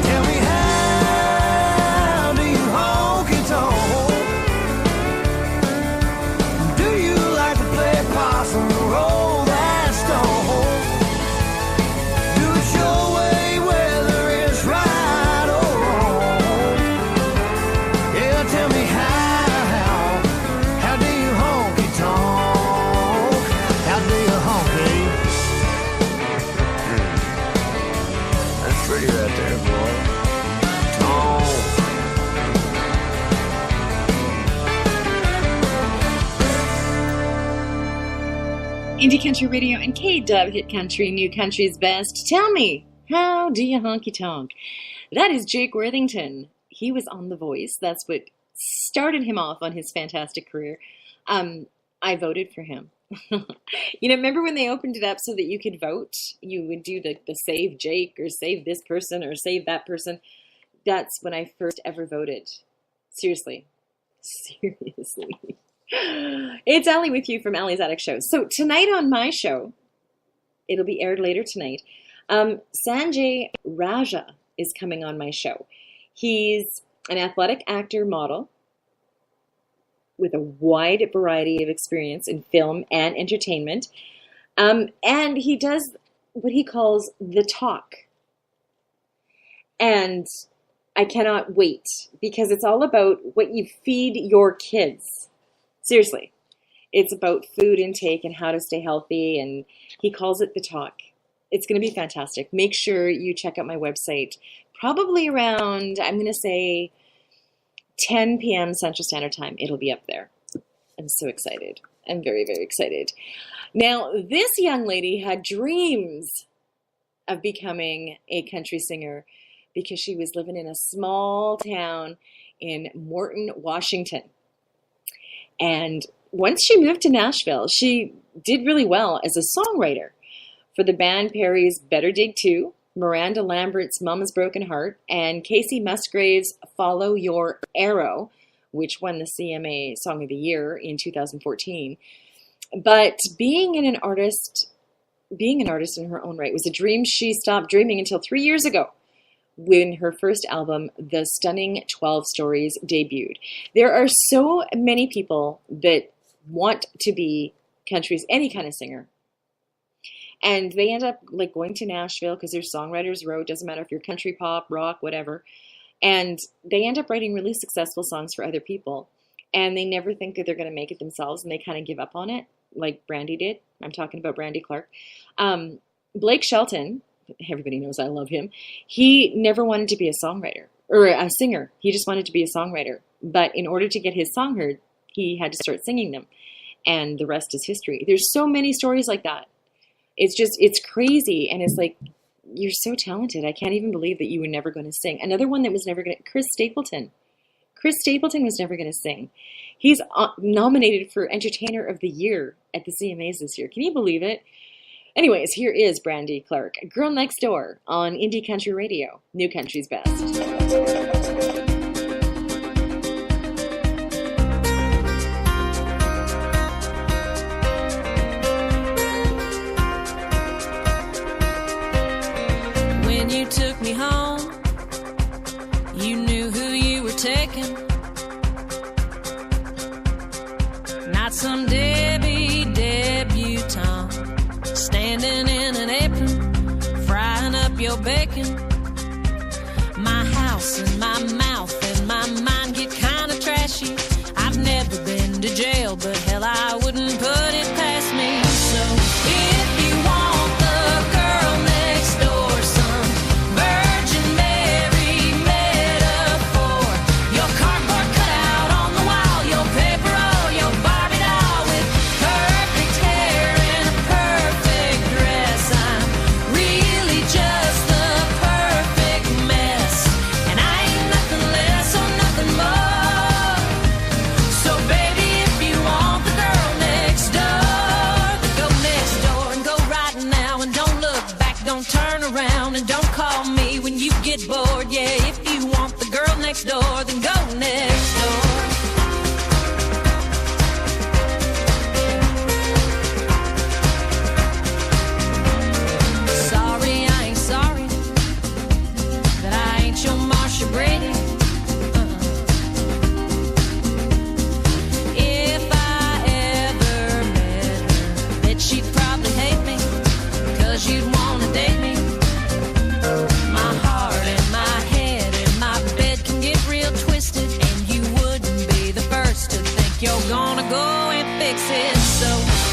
Tell me how do you honky tonk? Do you like to play possum or roll that stone? Do it your way, whether it's right or wrong. Yeah, tell me how do you honky tonk? How do you honky? That's pretty right there, boy. Tonk. Indie Country Radio and K-Dub Hit Country, New Country's Best. Tell me, how do you honky tonk? That is Jake Worthington. He was on The Voice. That's what started him off on his fantastic career. I voted for him. Remember when they opened it up so that you could vote? You would do the save Jake or save this person or save that person. That's when I first ever voted. Seriously. It's Allie with you from Allie's Attic Show. So tonight on my show, it'll be aired later tonight, Sanjay Raja is coming on my show. He's an athletic actor model with a wide variety of experience in film and entertainment. And he does what he calls the talk. And I cannot wait because it's all about what you feed your kids. Seriously. It's about food intake and how to stay healthy. And he calls it the talk. It's going to be fantastic. Make sure you check out my website. Probably around, I'm going to say, 10 p.m. Central Standard Time. It'll be up there. I'm so excited. I'm very, very excited. Now, this young lady had dreams of becoming a country singer because she was living in a small town in Morton, Washington. And once she moved to Nashville, she did really well as a songwriter for the band Perry's Better Dig 2, Miranda Lambert's Mama's Broken Heart, and Casey Musgrave's Follow Your Arrow, which won the CMA Song of the Year in 2014. But being an artist in her own right was a dream she stopped dreaming until 3 years ago, when her first album, The Stunning 12 Stories, debuted. There are so many people that want to be any kind of singer. And they end up like going to Nashville because there's Songwriters Row. Doesn't matter if you're country, pop, rock, whatever. And they end up writing really successful songs for other people. And they never think that they're going to make it themselves, and they kind of give up on it. like Brandy did. I'm talking about Brandy Clark. Blake Shelton, everybody knows I love him. He never wanted to be a songwriter or a singer. He just wanted to be a songwriter. But in order to get his song heard, he had to start singing them. And the rest is history. There's so many stories like that. It's crazy. And it's like, you're so talented. I can't even believe that you were never going to sing. Another one that was never going to, Chris Stapleton. Chris Stapleton was never going to sing. He's nominated for Entertainer of the Year at the CMAs this year. Can you believe it? Anyways, here is Brandy Clark, Girl Next Door on Indie Country Radio, New Country's Best. When you took me home, you knew who you were taking. Not some Debbie debutante standing in an apron, frying up your bacon. My house and my mouth and my mind get kind of trashy. I've never been to jail, but hell, I wouldn't put it past me. So if you want the girl next door, some Virgin Mary metaphor, your cardboard cutout on the wall, your paper, oh, your Barbie doll with perfect hair and a perfect dress. I'm really just the perfect mess, and I ain't nothing less or nothing more. So baby, if you want the girl next door, then go next door and go right now and don't look back, don't turn around and don't call me when you get bored. Yeah, if you want the girl next door, then go next door. Sorry, I ain't sorry that I ain't your Marsha Brady. If I ever met her, bet she'd probably hate me, 'cause you'd wanna date me. My heart and my head and my bed can get real twisted, and you wouldn't be the first to think you're gonna go and fix it. So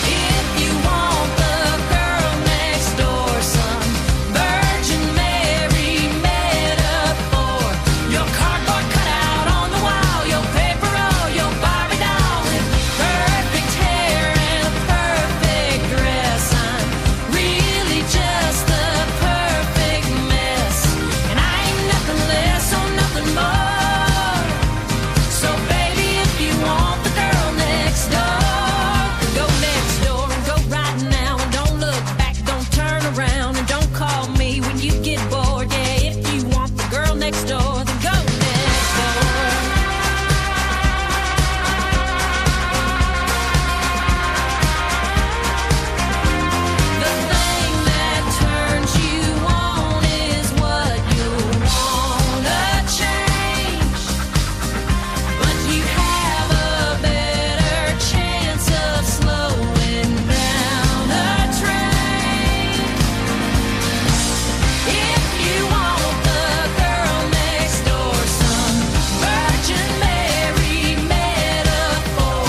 if you want the girl next door, some Virgin Mary metaphor, your cardboard cutout on the wall, your paper, oh, your Barbie doll with perfect hair and a perfect dress. I'm really just the perfect mess, and I ain't nothing less or nothing more. So baby, if you want the girl next door, go next door and go right now and don't look back, don't turn around and don't call me when you get bored. Yeah, if you want the girl next door, then go next door. The thing that turns you on is what you wanna change, but you have a better chance of slowing down a train. If you want the girl next door, some Virgin Mary metaphor,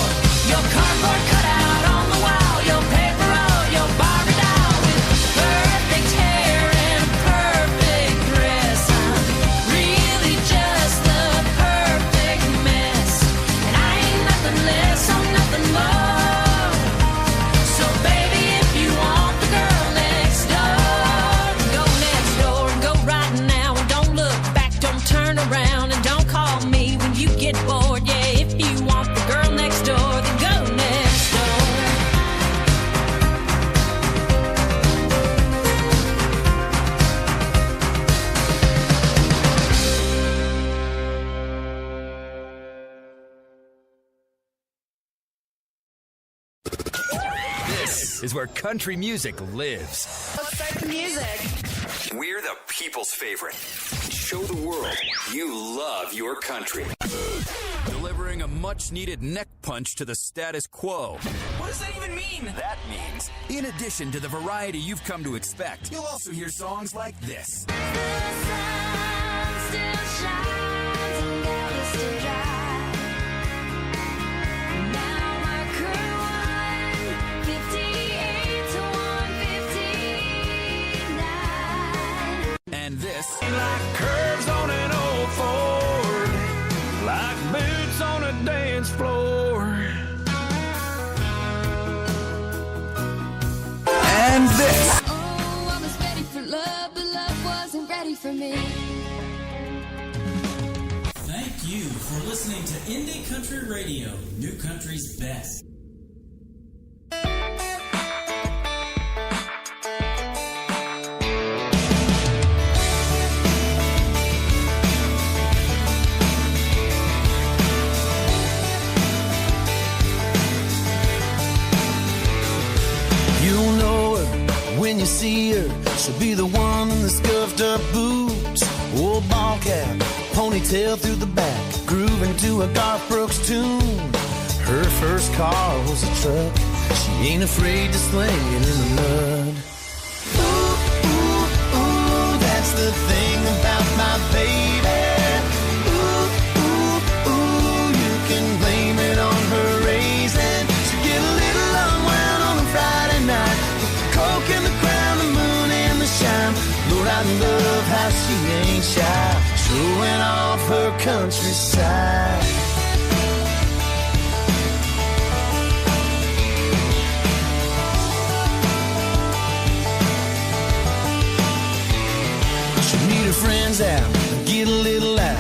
your cardboard cutout on the wall, your paper, oh, your Barbie doll with perfect hair and a perfect dress. I'm really just the perfect mess, and I ain't nothing less or nothing more. So baby, if you want the girl next door, go next door and go right now and don't look back, don't turn around and don't call me when you get bored. Yeah, if you want the girl next door, then go next door. This is where country music lives. Let's start the music. We're the people's favorite. Show the world you love your country. Delivering a much needed neck punch to the status quo. What does that even mean? That means, in addition to the variety you've come to expect, you'll also hear songs like this. like curves on an old Ford, like boots on a dance floor. And this. Oh, I was ready for love, but love wasn't ready for me. Thank you for listening to Indie Country Radio, New Country's best. You'll know her when you see her. She'll be the one in the scuffed up boots, old ball cap, ponytail through the back, grooving to a Garth Brooks tune. Her first car was a truck. She ain't afraid to sling it in the mud. Ooh, ooh, ooh, that's the thing about my baby. Ooh, ooh, ooh, you can blame it on her raising. She get a little unwound on a Friday night with the coke and the crown, the moon and the shine. Lord, I love how she ain't shy, showing off her countryside. She'll meet her friends out, get a little out,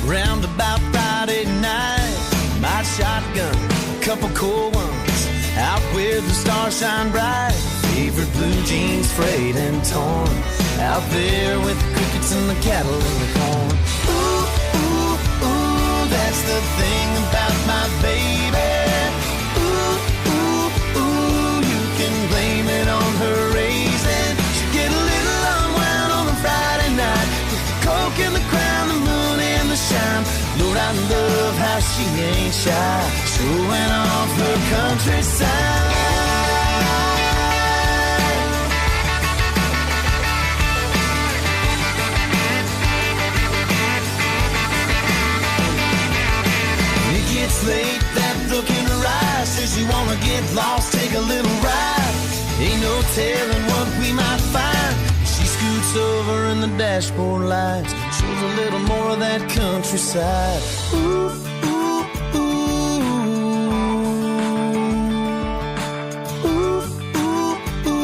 round about Friday night. Might shotgun, a couple cool ones, out where the stars shine bright. Favorite blue jeans, frayed and torn, out there with the crickets and the cattle and the corn. Ooh, ooh, ooh, that's the thing about my baby. Ooh, ooh, ooh, you can blame it on her raising. She get a little unwound on a Friday night with the coke and the crown, the moon and the shine. Lord, I love how she ain't shy, showing off her countryside. It's late, that look in her eyes says you wanna get lost, take a little ride. Ain't no telling what we might find. She scoots over in the dashboard lights, shows a little more of that countryside. Ooh, ooh, ooh. Ooh, ooh, ooh.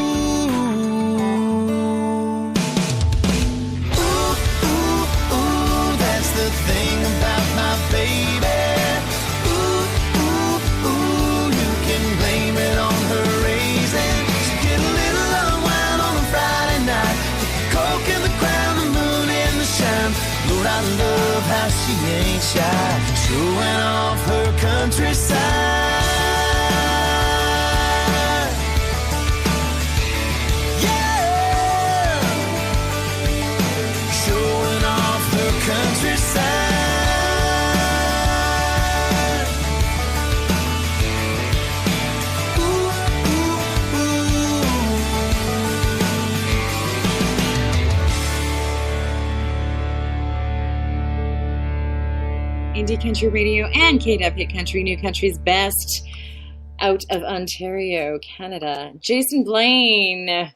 Ooh, ooh, ooh, that's the thing about my baby. Lord, I love how she ain't shy, showing off her countryside. Yeah, showing off her countryside. Indie Country Radio and KW Hit Country, New Country's best, out of Ontario, Canada. Jason Blaine,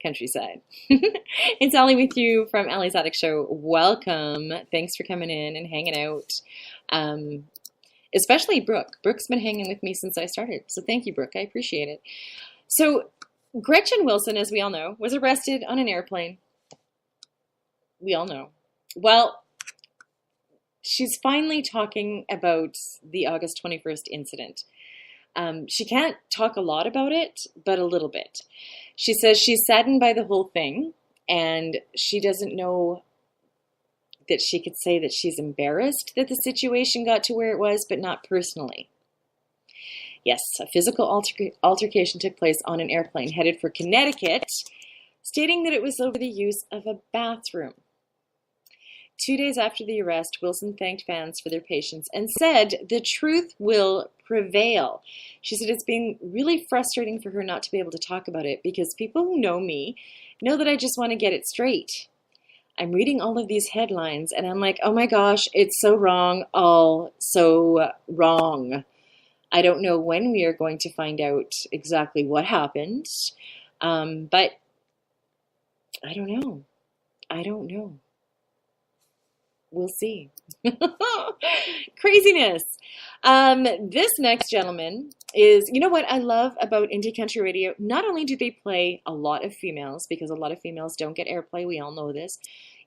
Countryside. It's Allie with you from Allie's Attic Show. Welcome. Thanks for coming in and hanging out. Especially Brooke. Brooke's been hanging with me since I started. So thank you, Brooke. I appreciate it. So Gretchen Wilson, as we all know, was arrested on an airplane. We all know. Well, she's finally talking about the August 21st incident. She can't talk a lot about it, but a little bit. She says she's saddened by the whole thing, and she doesn't know that she could say that she's embarrassed that the situation got to where it was, but not personally. Yes, a physical altercation took place on an airplane headed for Connecticut, stating that it was over the use of a bathroom. 2 days after the arrest, Wilson thanked fans for their patience and said the truth will prevail. She said it's been really frustrating for her not to be able to talk about it because people who know me know that I just want to get it straight. I'm reading all of these headlines and I'm like, oh my gosh, it's so wrong, all so wrong. I don't know when we are going to find out exactly what happened, but I don't know. I don't know. We'll see. Craziness. This next gentleman is, you know what I love about indie country radio? Not only do they play a lot of females, because a lot of females don't get airplay, we all know this,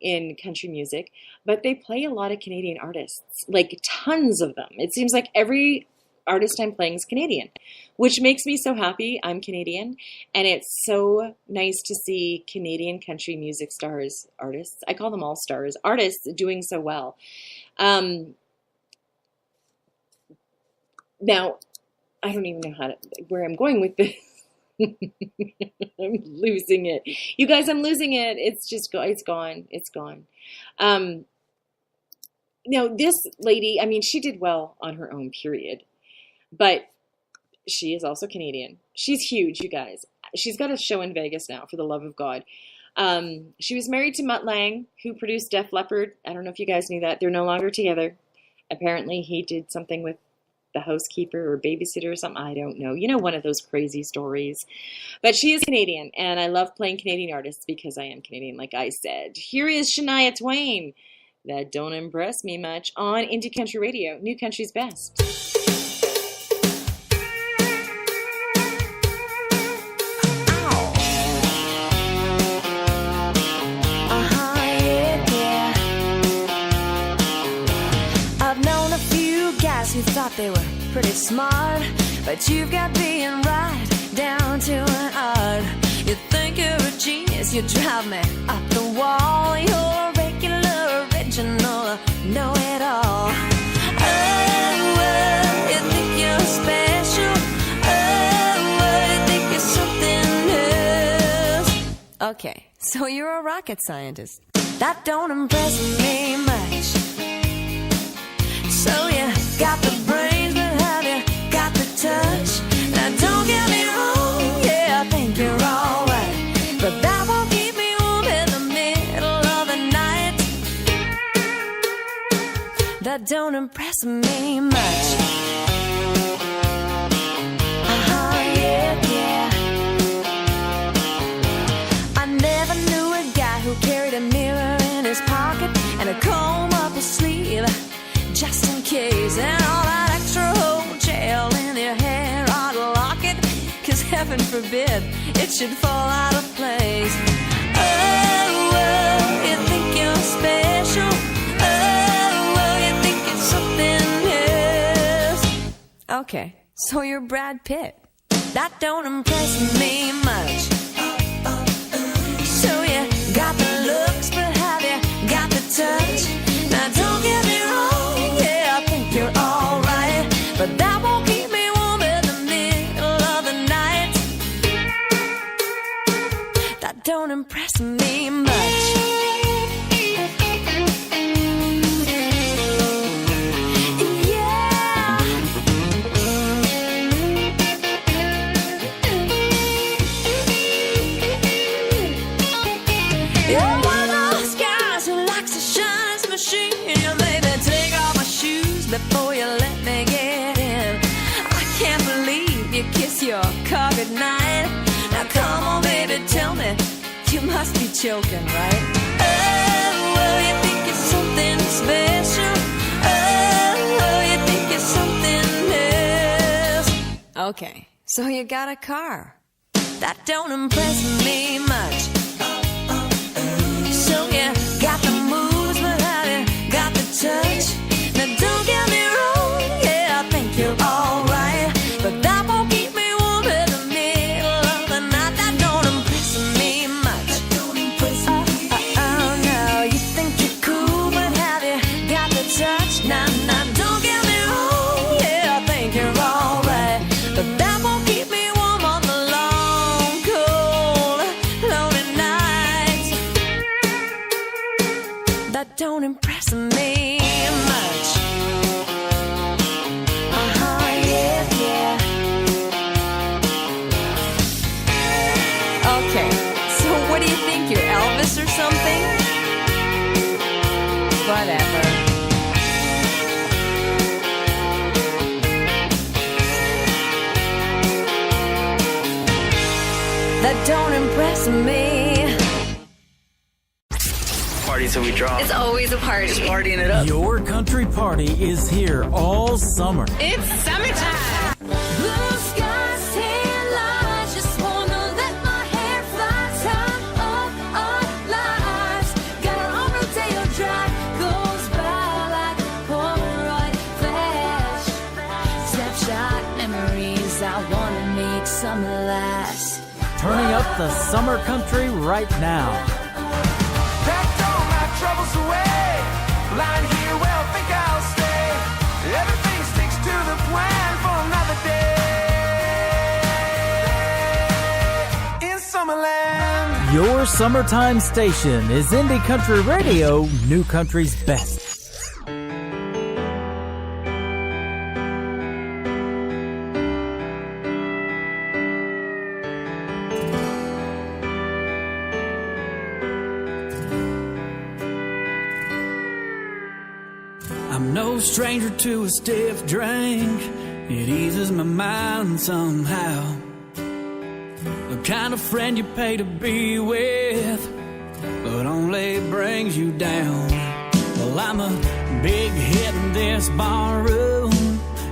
in country music, but they play a lot of Canadian artists, like tons of them. It seems like every artist I'm playing is Canadian, which makes me so happy. I'm Canadian, and it's so nice to see Canadian country music stars, artists, I call them all stars, artists doing so well. Now, I don't even know where I'm going with this. I'm losing it. You guys, I'm losing it. It's gone. It's gone. Now, this lady, I mean, she did well on her own, period. But she is also Canadian. She's huge, you guys. She's got a show in Vegas now, for the love of God. She was married to Mutt Lange, who produced Def Leppard. I don't know if you guys knew that. They're no longer together. Apparently, he did something with the housekeeper or babysitter or something. I don't know. You know, one of those crazy stories. But she is Canadian, and I love playing Canadian artists because I am Canadian, like I said. Here is Shania Twain. That don't impress me much on Indie Country Radio, New Country's Best. Who thought they were pretty smart, but you've got being right down to an art. You think you're a genius, you drive me up the wall. You're a regular, original, know-it-all. Oh, you think you're special. Oh, you think you're something else. Okay, so you're a rocket scientist. That don't impress me much. So you got the brains, but have you got the touch? Now don't get me wrong, yeah, I think you're alright, but that won't keep me warm in the middle of the night. That don't impress me much. Yeah. I never knew a guy who carried a mirror in his pocket and a comb up his sleeve, just in case, and all that extra whole gel in your hair ought to lock it, 'cause heaven forbid it should fall out of place. Oh, you think you're special. Oh, you think it's something else. Okay, so you're Brad Pitt. That don't impress me much. So you got the looks, but have you got the touch? Now don't get me wrong, you're alright, but that won't keep me warm in the middle of the night. That don't impress me much. You're one of those guys who likes to shine his machine. Baby, take off my shoes before you let me get in. I can't believe you kiss your car goodnight. Now come on, baby, tell me, you must be joking, right? Oh, you think it's something special. Oh, you think it's something else. Okay, so you got a car. That don't impress me much. So you got the moves, but have you got the touch? Now don't get me wrong, yeah, I think you're alright, but that won't keep me warm in the middle of the night. That don't impress me much. Oh, no, you think you're cool, but have you got the touch? Now, don't get me wrong, yeah, I think you're alright, but that won't keep me warm on the long, cold, lonely nights. That don't impress me much. Yeah. Okay, so what do you think, you're Elvis or something? Whatever. That don't impress me. party till we drop. It's always a party. Just partying it up. Your country party is here all summer. It's summertime. Blue skies, tan lines, just wanna let my hair fly. Time of our lives. Got our own Rodeo Drive, goes by like a Polaroid flash. Snapshot memories, I wanna make summer last. Turning up the summer country right now. Packed all my troubles away. Lying here, well, think I'll stay. Everything sticks to the plan for another day. In Summerland. Your summertime station is Indie Country Radio, New Country's best. I'm no stranger to a stiff drink. It eases my mind somehow. The kind of friend you pay to be with, but only brings you down. Well, I'm a big hit in this bar room,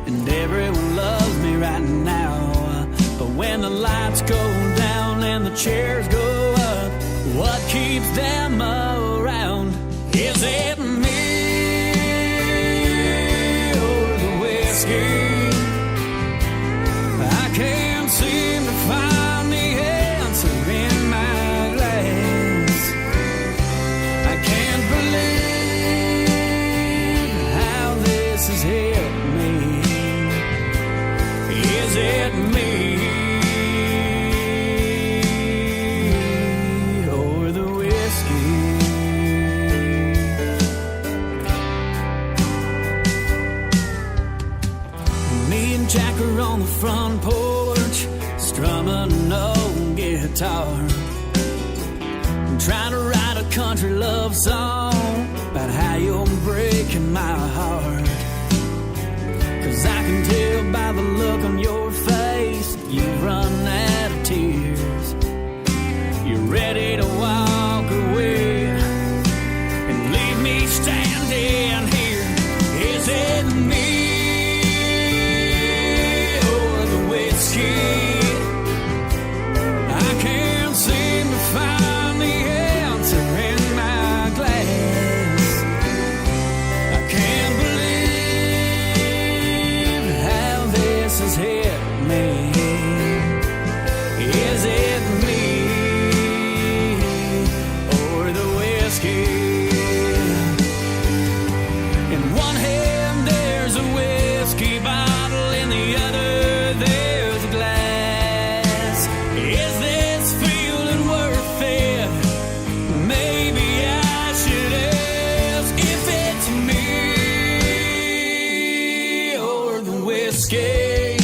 and everyone loves me right now. But when the lights go down and the chairs go up, what keeps them around? Is it me? I can't seem to find the answer in my glass. I can't believe how this has hit me. Is it me or the whiskey? Me and Jack are on the front porch, strumming an old guitar, trying to write a country love song about how you're breaking my heart. 'Cause I can tell by the look on your face, you've run out of tears. You're ready to walk away and leave me standing here. Is it me? I can't seem to find the answer in my glass. I can't believe how this has hit me. Is it me or the whiskey? In one hand there's a whiskey bottle, in the other there's a glass. Is this feeling worth it? Maybe I should ask if it's me or the whiskey.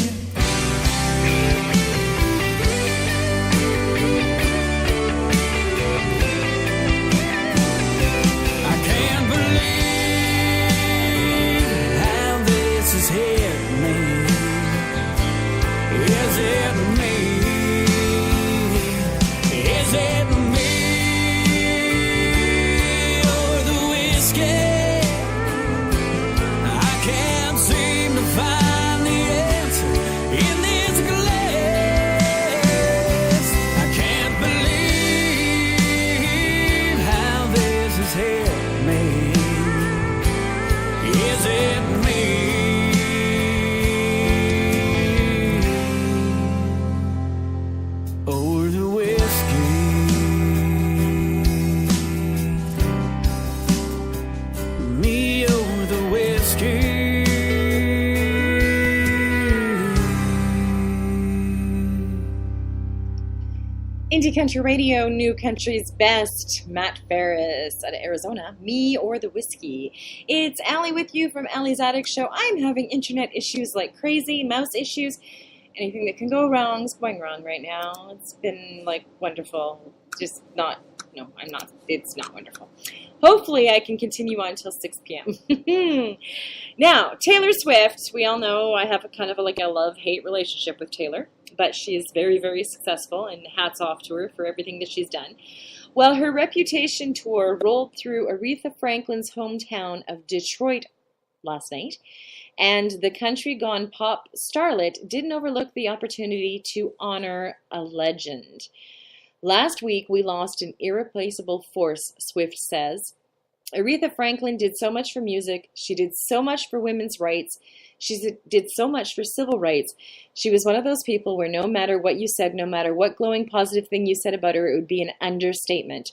I can't believe how this has hit me. Is it me? Is it me or the whiskey? I can't seem to find the answer in this glass. I can't believe how this has hit me. Is it me? Or the whiskey. Me or the whiskey. Indie Country Radio, New Country's best. Matt Ferris out of Arizona. Me or the whiskey. It's Allie with you from Allie's Attic Show. I'm having internet issues like crazy, mouse issues. Anything that can go wrong is going wrong right now. It's been like wonderful. Just not, no, I'm not, it's not wonderful. Hopefully I can continue on until 6 p.m. Now, Taylor Swift, we all know I have a kind of a love-hate relationship with Taylor, but she is very, very successful, and hats off to her for everything that she's done. Well, her Reputation tour rolled through Aretha Franklin's hometown of Detroit last night, and the country gone pop starlet didn't overlook the opportunity to honor a legend. Last week, we lost an irreplaceable force, Swift says. Aretha Franklin did so much for music. She did so much for women's rights. She did so much for civil rights. She was one of those people where no matter what you said, no matter what glowing positive thing you said about her, it would be an understatement.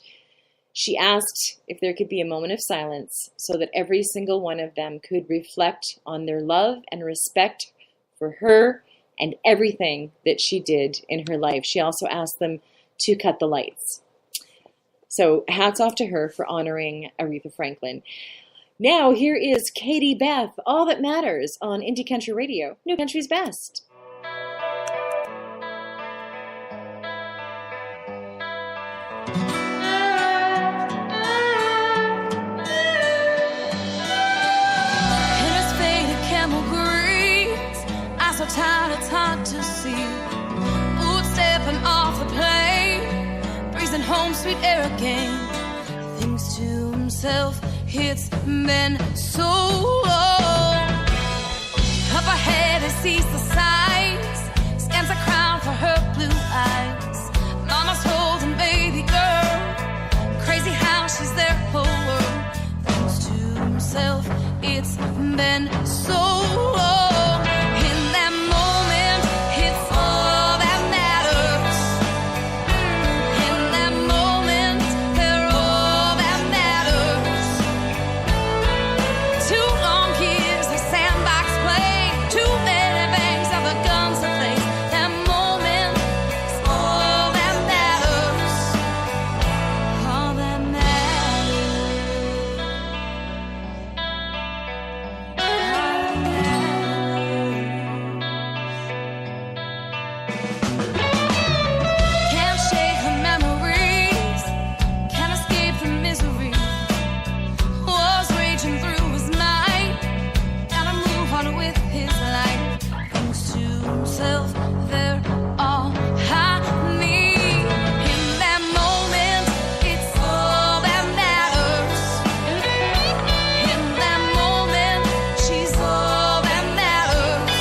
She asked if there could be a moment of silence so that every single one of them could reflect on their love and respect for her and everything that she did in her life. She also asked them to cut the lights. So hats off to her for honoring Aretha Franklin. Now here is Katie Beth, All That Matters on Indie Country Radio, New Country's Best. His faded camel greens, eyes so tired it's hard to see. Boot stepping off the plane, breezing home sweet air again. He thinks to himself, it's been so long. Up ahead he sees the signs, scans a crown for her blue eyes. Mama's holding baby girl, crazy how she's their whole world. Thinks to himself, it's been so long. In that moment, it's all that matters. In that moment, they're all that matters. 2 long years of sandbox play, too many bangs of the guns to play. That moment is all that matters. All that Can't shake her memories, can't escape from misery. Was raging through his mind, gotta move on with his life. Thinks to himself, they're all I need. In that moment, it's all that matters. In that moment, she's all that matters.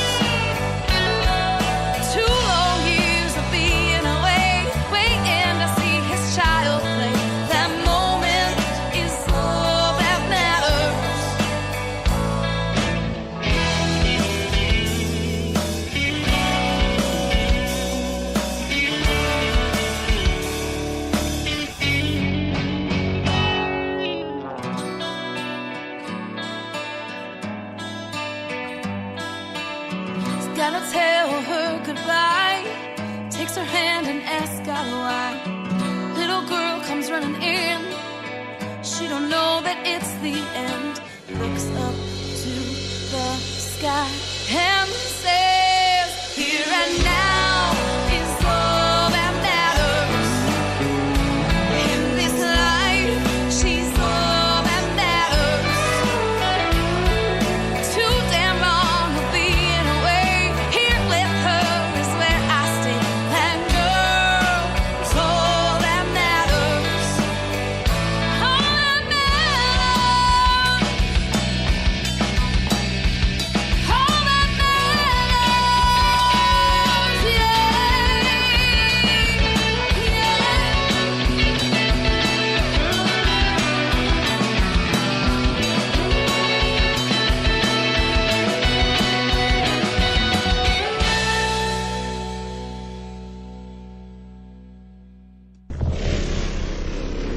2 long years of being away, waiting to see his child play. That moment is all that matters. He's gotta tell her goodbye, takes her hand and asks God why. Little girl comes running in, she don't know that it's the end. Looks up to the sky and says, here and now is all that matters. In this life, she's all that matters. Too damn long of being away, here with her is where I stay. That girl is all that matters. All that matters. All that matters.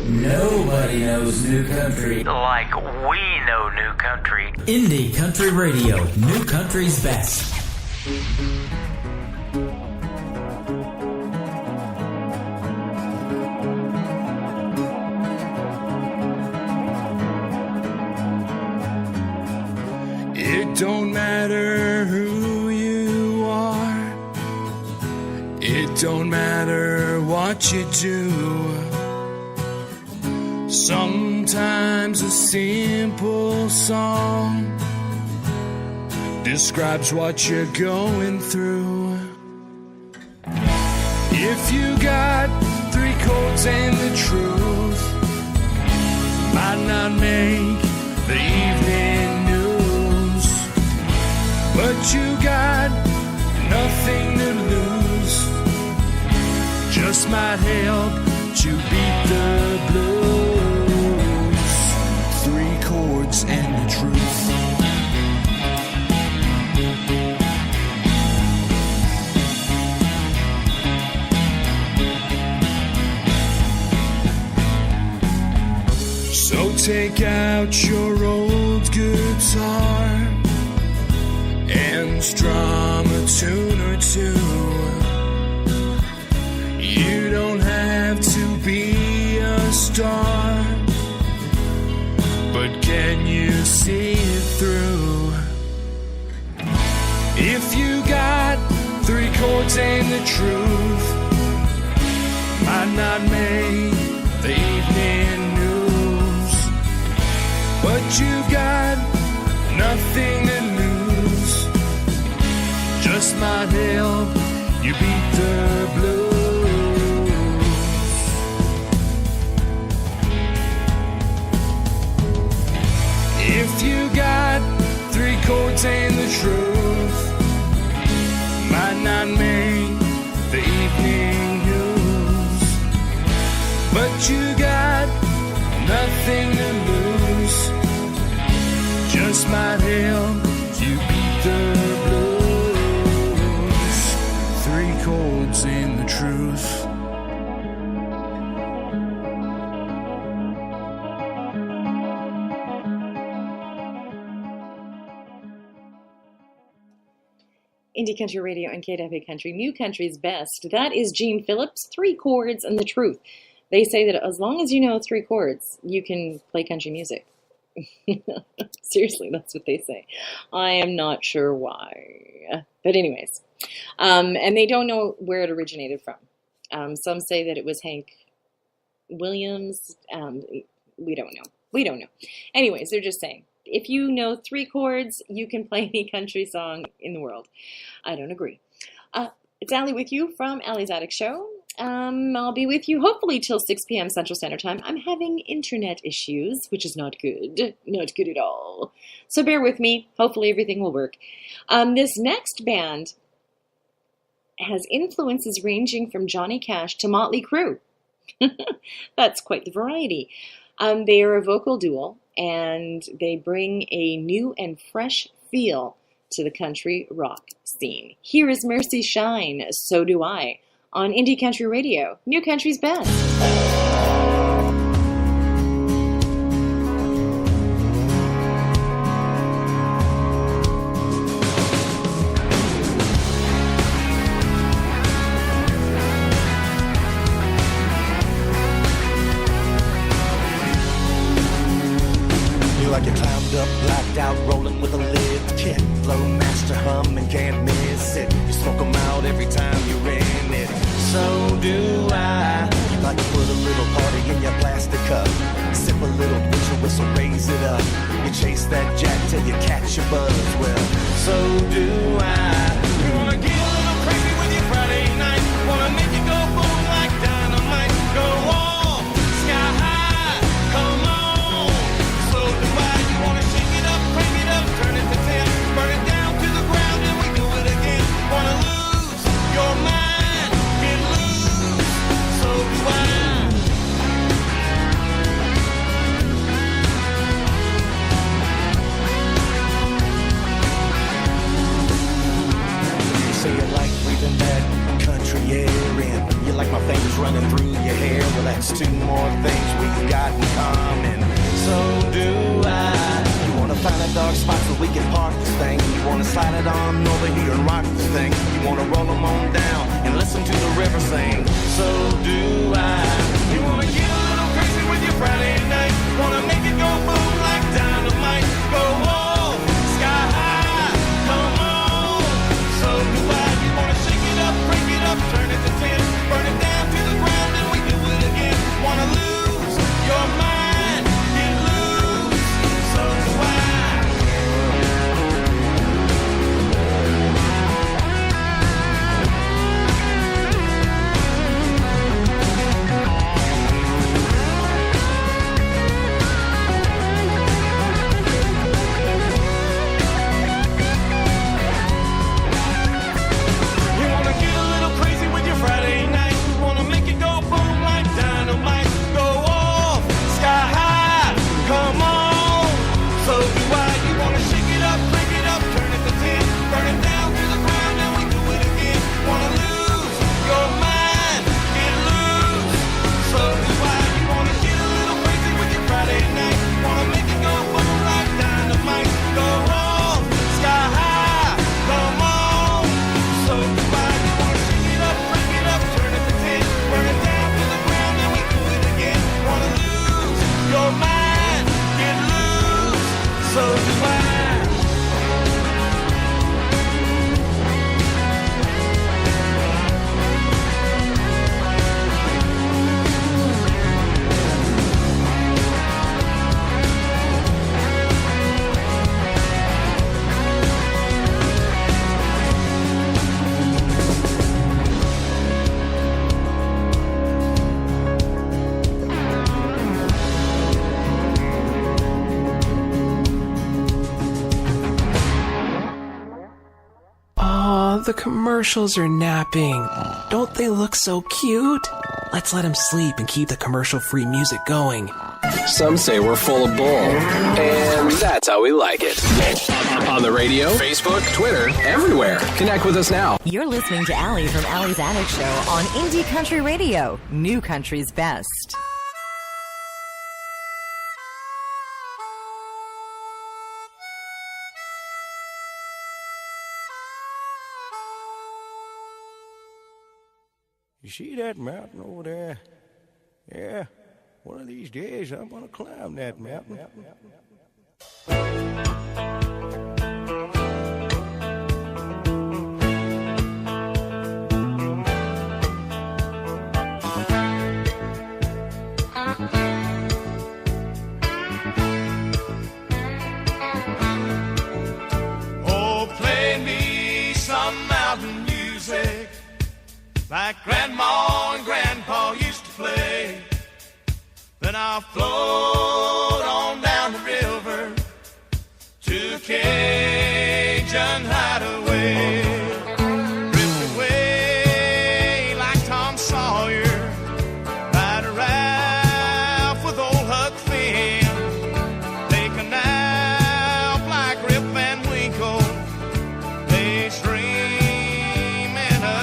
Nobody knows new country like we know new country. Indie Country Radio, New Country's Best. It don't matter who you are. It don't matter what you do. Sometimes a simple song describes what you're going through. If you got 3 3 chords and the truth might not make the evening news, but you got nothing to lose. Just might help to beat the blues. 3 chords and the truth. So take out your old guitar and strum a tune or two. You don't have to be a star, but can you see it through? If you got 3 chords and the truth might not make the evening news, but you got nothing to lose. Just might help you beat the blues. If you got 3 chords and the truth might not make the evening news, but you got nothing to lose. Just might help you beat the blues. 3 chords and the truth. Indie Country Radio and KW Country, New Country's Best. That is Gene Phillips, 3 chords and the truth. They say that as long as you know 3 chords, you can play country music. Seriously, that's what they say. I am not sure why. But anyways, and they don't know where it originated from. Some say that it was Hank Williams. We don't know. We don't know. Anyways, they're just saying, if you know 3 chords, you can play any country song in the world. I don't agree. It's Allie with you from Allie's Attic Show. I'll be with you hopefully till 6 p.m. Central Standard Time. I'm having internet issues, which is not good. Not good at all. So bear with me. Hopefully everything will work. This next band has influences ranging from Johnny Cash to Motley Crue. That's quite the variety. They are a vocal duo, and they bring a new and fresh feel to the country rock scene. Here is Mercy Shine, So Do I, on Indie Country Radio, New Country's Best. Like you climbed up, blacked out, rolling with a lid kit. Flow master hum and can't miss it. You smoke 'em out every time you're in it. So do I. You like to put a little party in your plastic cup. Sip a little whistle, raise it up. You chase that jack till you catch your buzz. Well, so do I. You wanna get a little crazy with your Friday night. Wanna make you go boom like dynamite. Go all sky high. Come on. So do I. You wanna shake it up, crank it up, turn it to 10. Burn it down to the ground and we do it again. Wanna lose your mind, get loose. So do I. So you like breathing that country air in. You like my fingers running through your hair. Well, that's 2 more things we got in common. So do I. You wanna find a dark spot so we can park this thing. You wanna slide it on over here and rock this thing. You wanna roll them on down and listen to the river sing. So do I. You wanna get a little crazy with your Friday night. Wanna make it go boom like dynamite. Go all sky high. Come on. So do I. You wanna shake it up, break it up, turn it to 10. Burn it down to the ground and we do it again. Wanna lose your mind, get loose. So do I. the commercials are napping. Don't they look so cute? Let's let them sleep and keep the commercial-free music going. Some say we're full of bull, and that's how we like it. On the radio, Facebook, Twitter, everywhere. Connect with us now. You're listening to Allie from Allie's Attic Show on Indie Country Radio, New Country's Best. You see that mountain over there? Yeah, one of these days I'm gonna climb that mountain. Oh, play me some mountain music like Grandma and Grandpa used to play. Then I'll float on down the river to a Cajun hideaway. Drift away like Tom Sawyer, ride a raft with old Huck Finn. Take a nap like Rip Van Winkle, daydreaming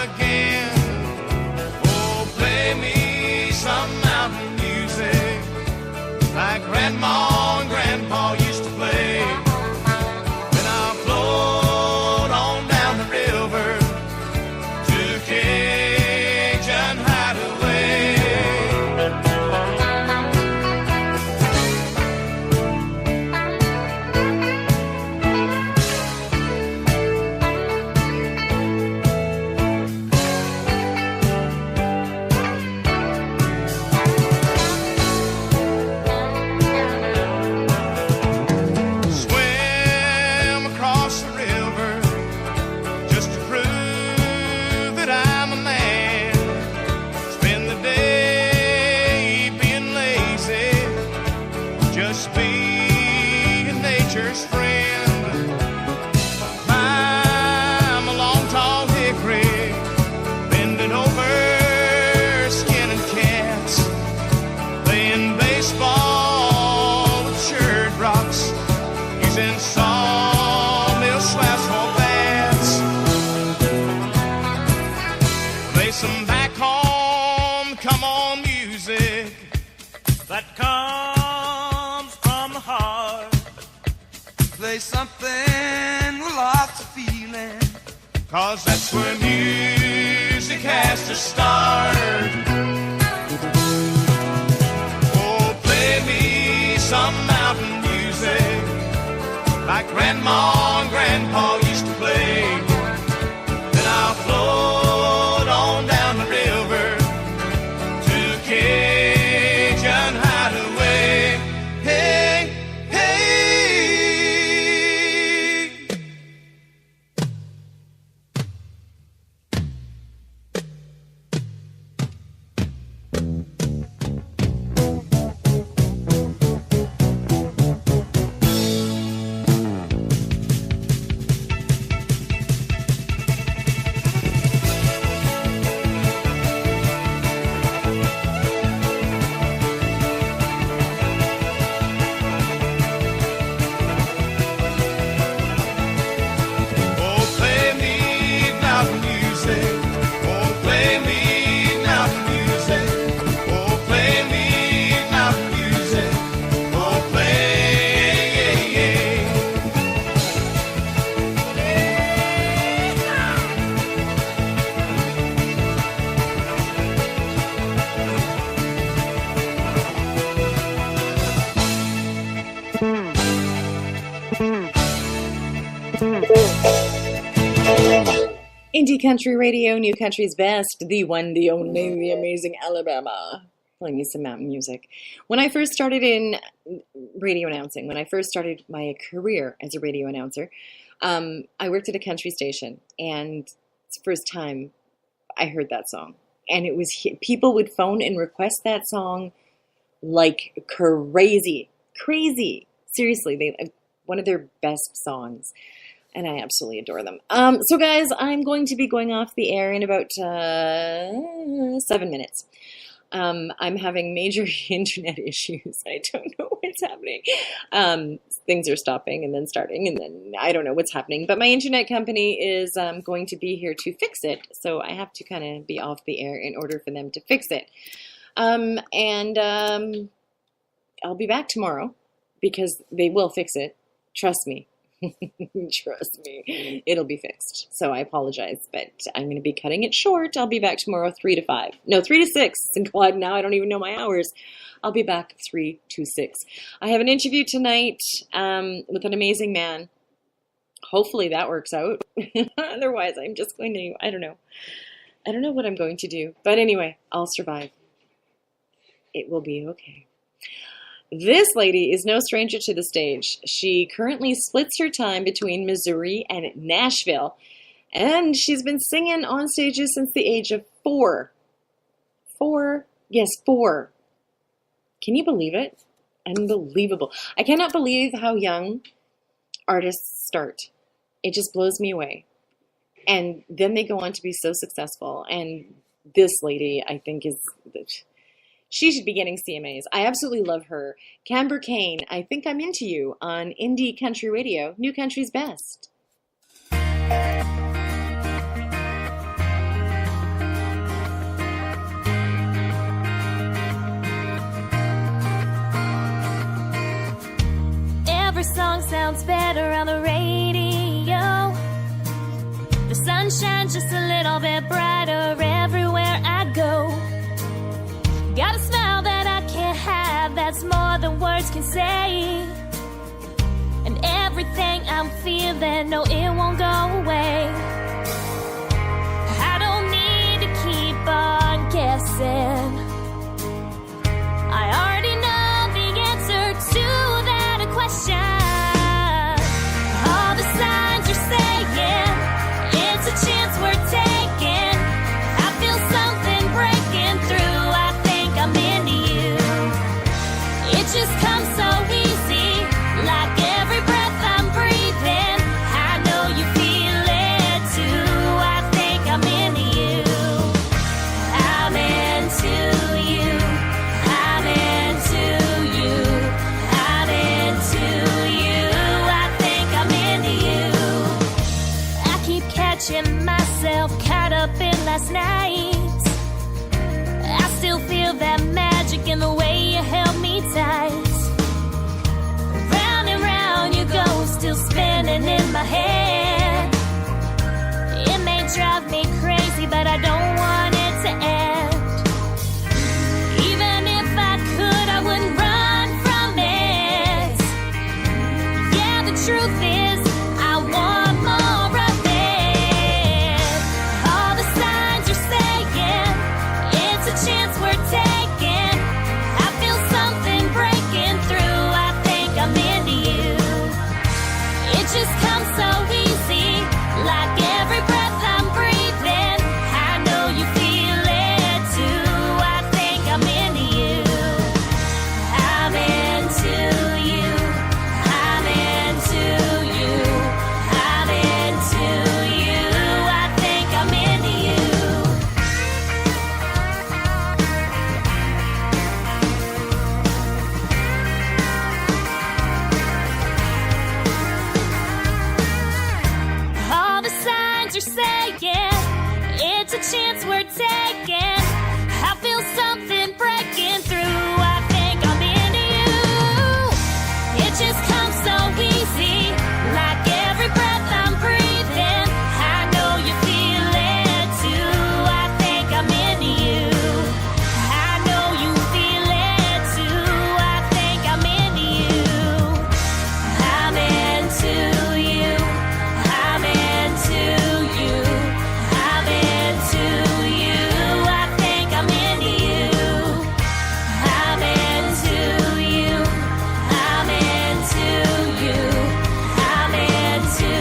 again. Oh, play me some mountain music like Grandma and Grandpa used to play. Then I'll float on down the river to Cajun hideaway. Swim across the river just to prove that I'm a man. Spend the day being lazy, just being nature's friend. Climb a long tall hickory, bending over, skinning cats, playing baseball with shirt rocks, using sawmill slabs for bats. Play some back home, come on music that comes from the heart. Play something with lots of feeling, 'cause that's where music has to start. Oh, play me some mountain music like Grandma and Grandpa used to play. Then I'll float on down the river to Cajun hideaway. Hey, hey. Oh, play me mountain music. Oh, play me mountain music. Oh, play me mountain music. Oh, play. Indie Country Radio, New Country's Best, the one, the only, the amazing Alabama. Playing me some mountain music. When I first started in radio announcing, when I first started my career as a radio announcer, I worked at a country station, and it's the first time I heard that song. And it was, people would phone and request that song like crazy. Seriously, one of their best songs. And I absolutely adore them. So guys, I'm going to be going off the air in about 7 minutes. I'm having major internet issues. I don't know what's happening. Things are stopping and then starting, and then I don't know what's happening. But my internet company is going to be here to fix it. So I have to kind of be off the air in order for them to fix it. I'll be back tomorrow because they will fix it. Trust me. Trust me, it'll be fixed. So I apologize, but I'm going to be cutting it short. I'll be back tomorrow 3 to 5. No, 3 to 6. God, now I don't even know my hours. I'll be back 3 to 6. I have an interview tonight with an amazing man. Hopefully that works out. Otherwise, I'm just going to, I don't know what I'm going to do. But anyway, I'll survive. It will be okay. This lady is no stranger to the stage. She currently splits her time between Missouri and Nashville, and she's been singing on stages since the age of 4. 4? Yes, 4. Can you believe it? Unbelievable. I cannot believe how young artists start. It just blows me away. And then they go on to be so successful, and this lady, I think, is... She should be getting CMAs. I absolutely love her. Camber Kane, I Think I'm Into You on Indie Country Radio, New Country's Best. Every song sounds better on the radio. The sun shines just a little bit brighter everywhere I go. Got a smile that I can't have, that's more than words can say. And everything I'm feeling, no, it won't go away. I don't need to keep on guessing. I already know the answer to that question. All the signs are saying, it's a chance we're taking. I feel something breaking through. I'm into you. It just comes so easy, like every breath I'm breathing. I know you feel it too. I think I'm into you. I'm into you. I'm into you. I'm into you. I think I'm into you. I keep catching myself caught up in last night. I still feel that magic in the way you held me tight. Round and round you go, still spinning in my head. It may drive me crazy, but I don't want it to end. Even if I could, I wouldn't run from it. Yeah, the truth is, I want more of it. All the signs are saying, it's a chance we're taking. I feel something breaking through. I think I'm into you. It just comes so easy, like every breath I'm breathing. I know you feel it too. I think I'm into you. I'm into you. I'm into you. I'm into you. I think I'm into you. All the signs are saying, it's a chance we're taking. I feel something breaking through. I think I'm into you. It just comes so easy, like every breath I'm breathing. I know you feel it too. I think I'm into you. I know you feel it too. I think I'm into you. I'm into you. I'm into you. I'm into you. I think I'm into you. I'm into you. I'm into you. I'm into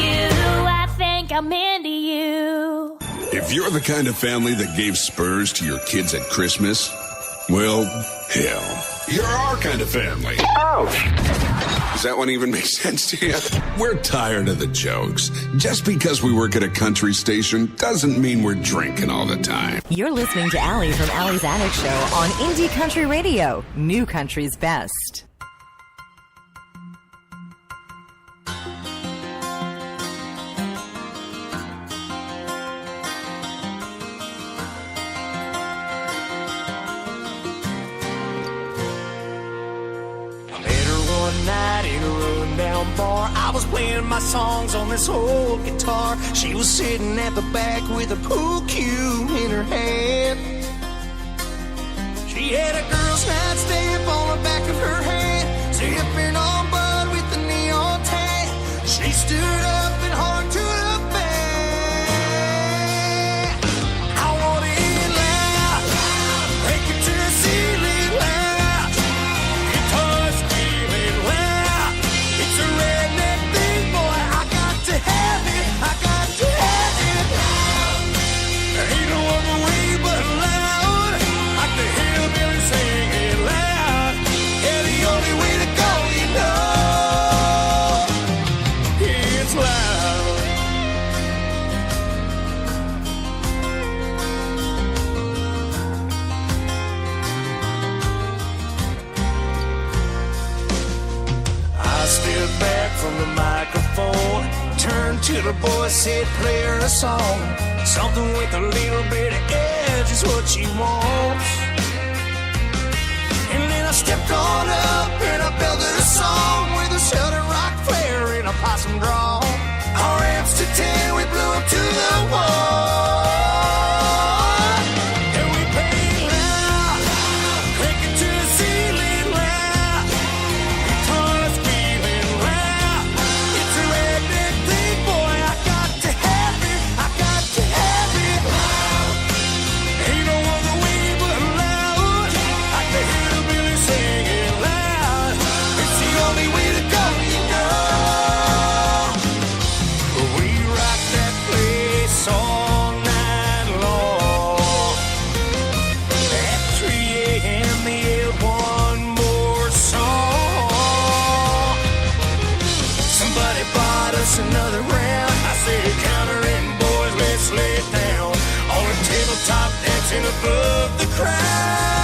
you. I think I'm into you. If you're the kind of family that gave spurs to your kids at Christmas, well, hell, you're our kind of family. Ouch! that one even make sense to you? We're tired of the jokes. Just because we work at a country station doesn't mean we're drinking all the time. You're listening to Allie from Allie's Attic Show on Indie Country Radio, New Country's Best. Bar. I was playing my songs on this old guitar. She was sitting at the back with a pool cue in her hand. She had a girl's night stamp on the back of her hand, sipping on Bud with the neon tag. She stood up and honked to the band. I want it loud, break it to the ceiling loud. Guitar screaming loud. It's a redneck thing, boy, I got to have it, I got to have it. Ain't no other way but loud, like the hillbilly singing loud. Yeah, the only way to go, you know, it's loud. I stepped back from the microphone, turned to the boy, said, play her a song. Something with a little bit of edge is what she wants. And then I stepped on up and I belted a song with a southern rock player in a possum draw. Our amps to 10, we blew up to the wall. And we played loud, crank it to the ceiling loud. Guitar screaming loud. It's a redneck thing, boy, I got to have it, I got to have it. Ain't no other way but loud, like the hillbilly singing loud. It's the only way to go, you know. We rock that place all night long. At 3 a.m. they had one more song. Somebody bought us another round. I said, counter it, boys, let's lay it down. On a tabletop dancing above the crowd.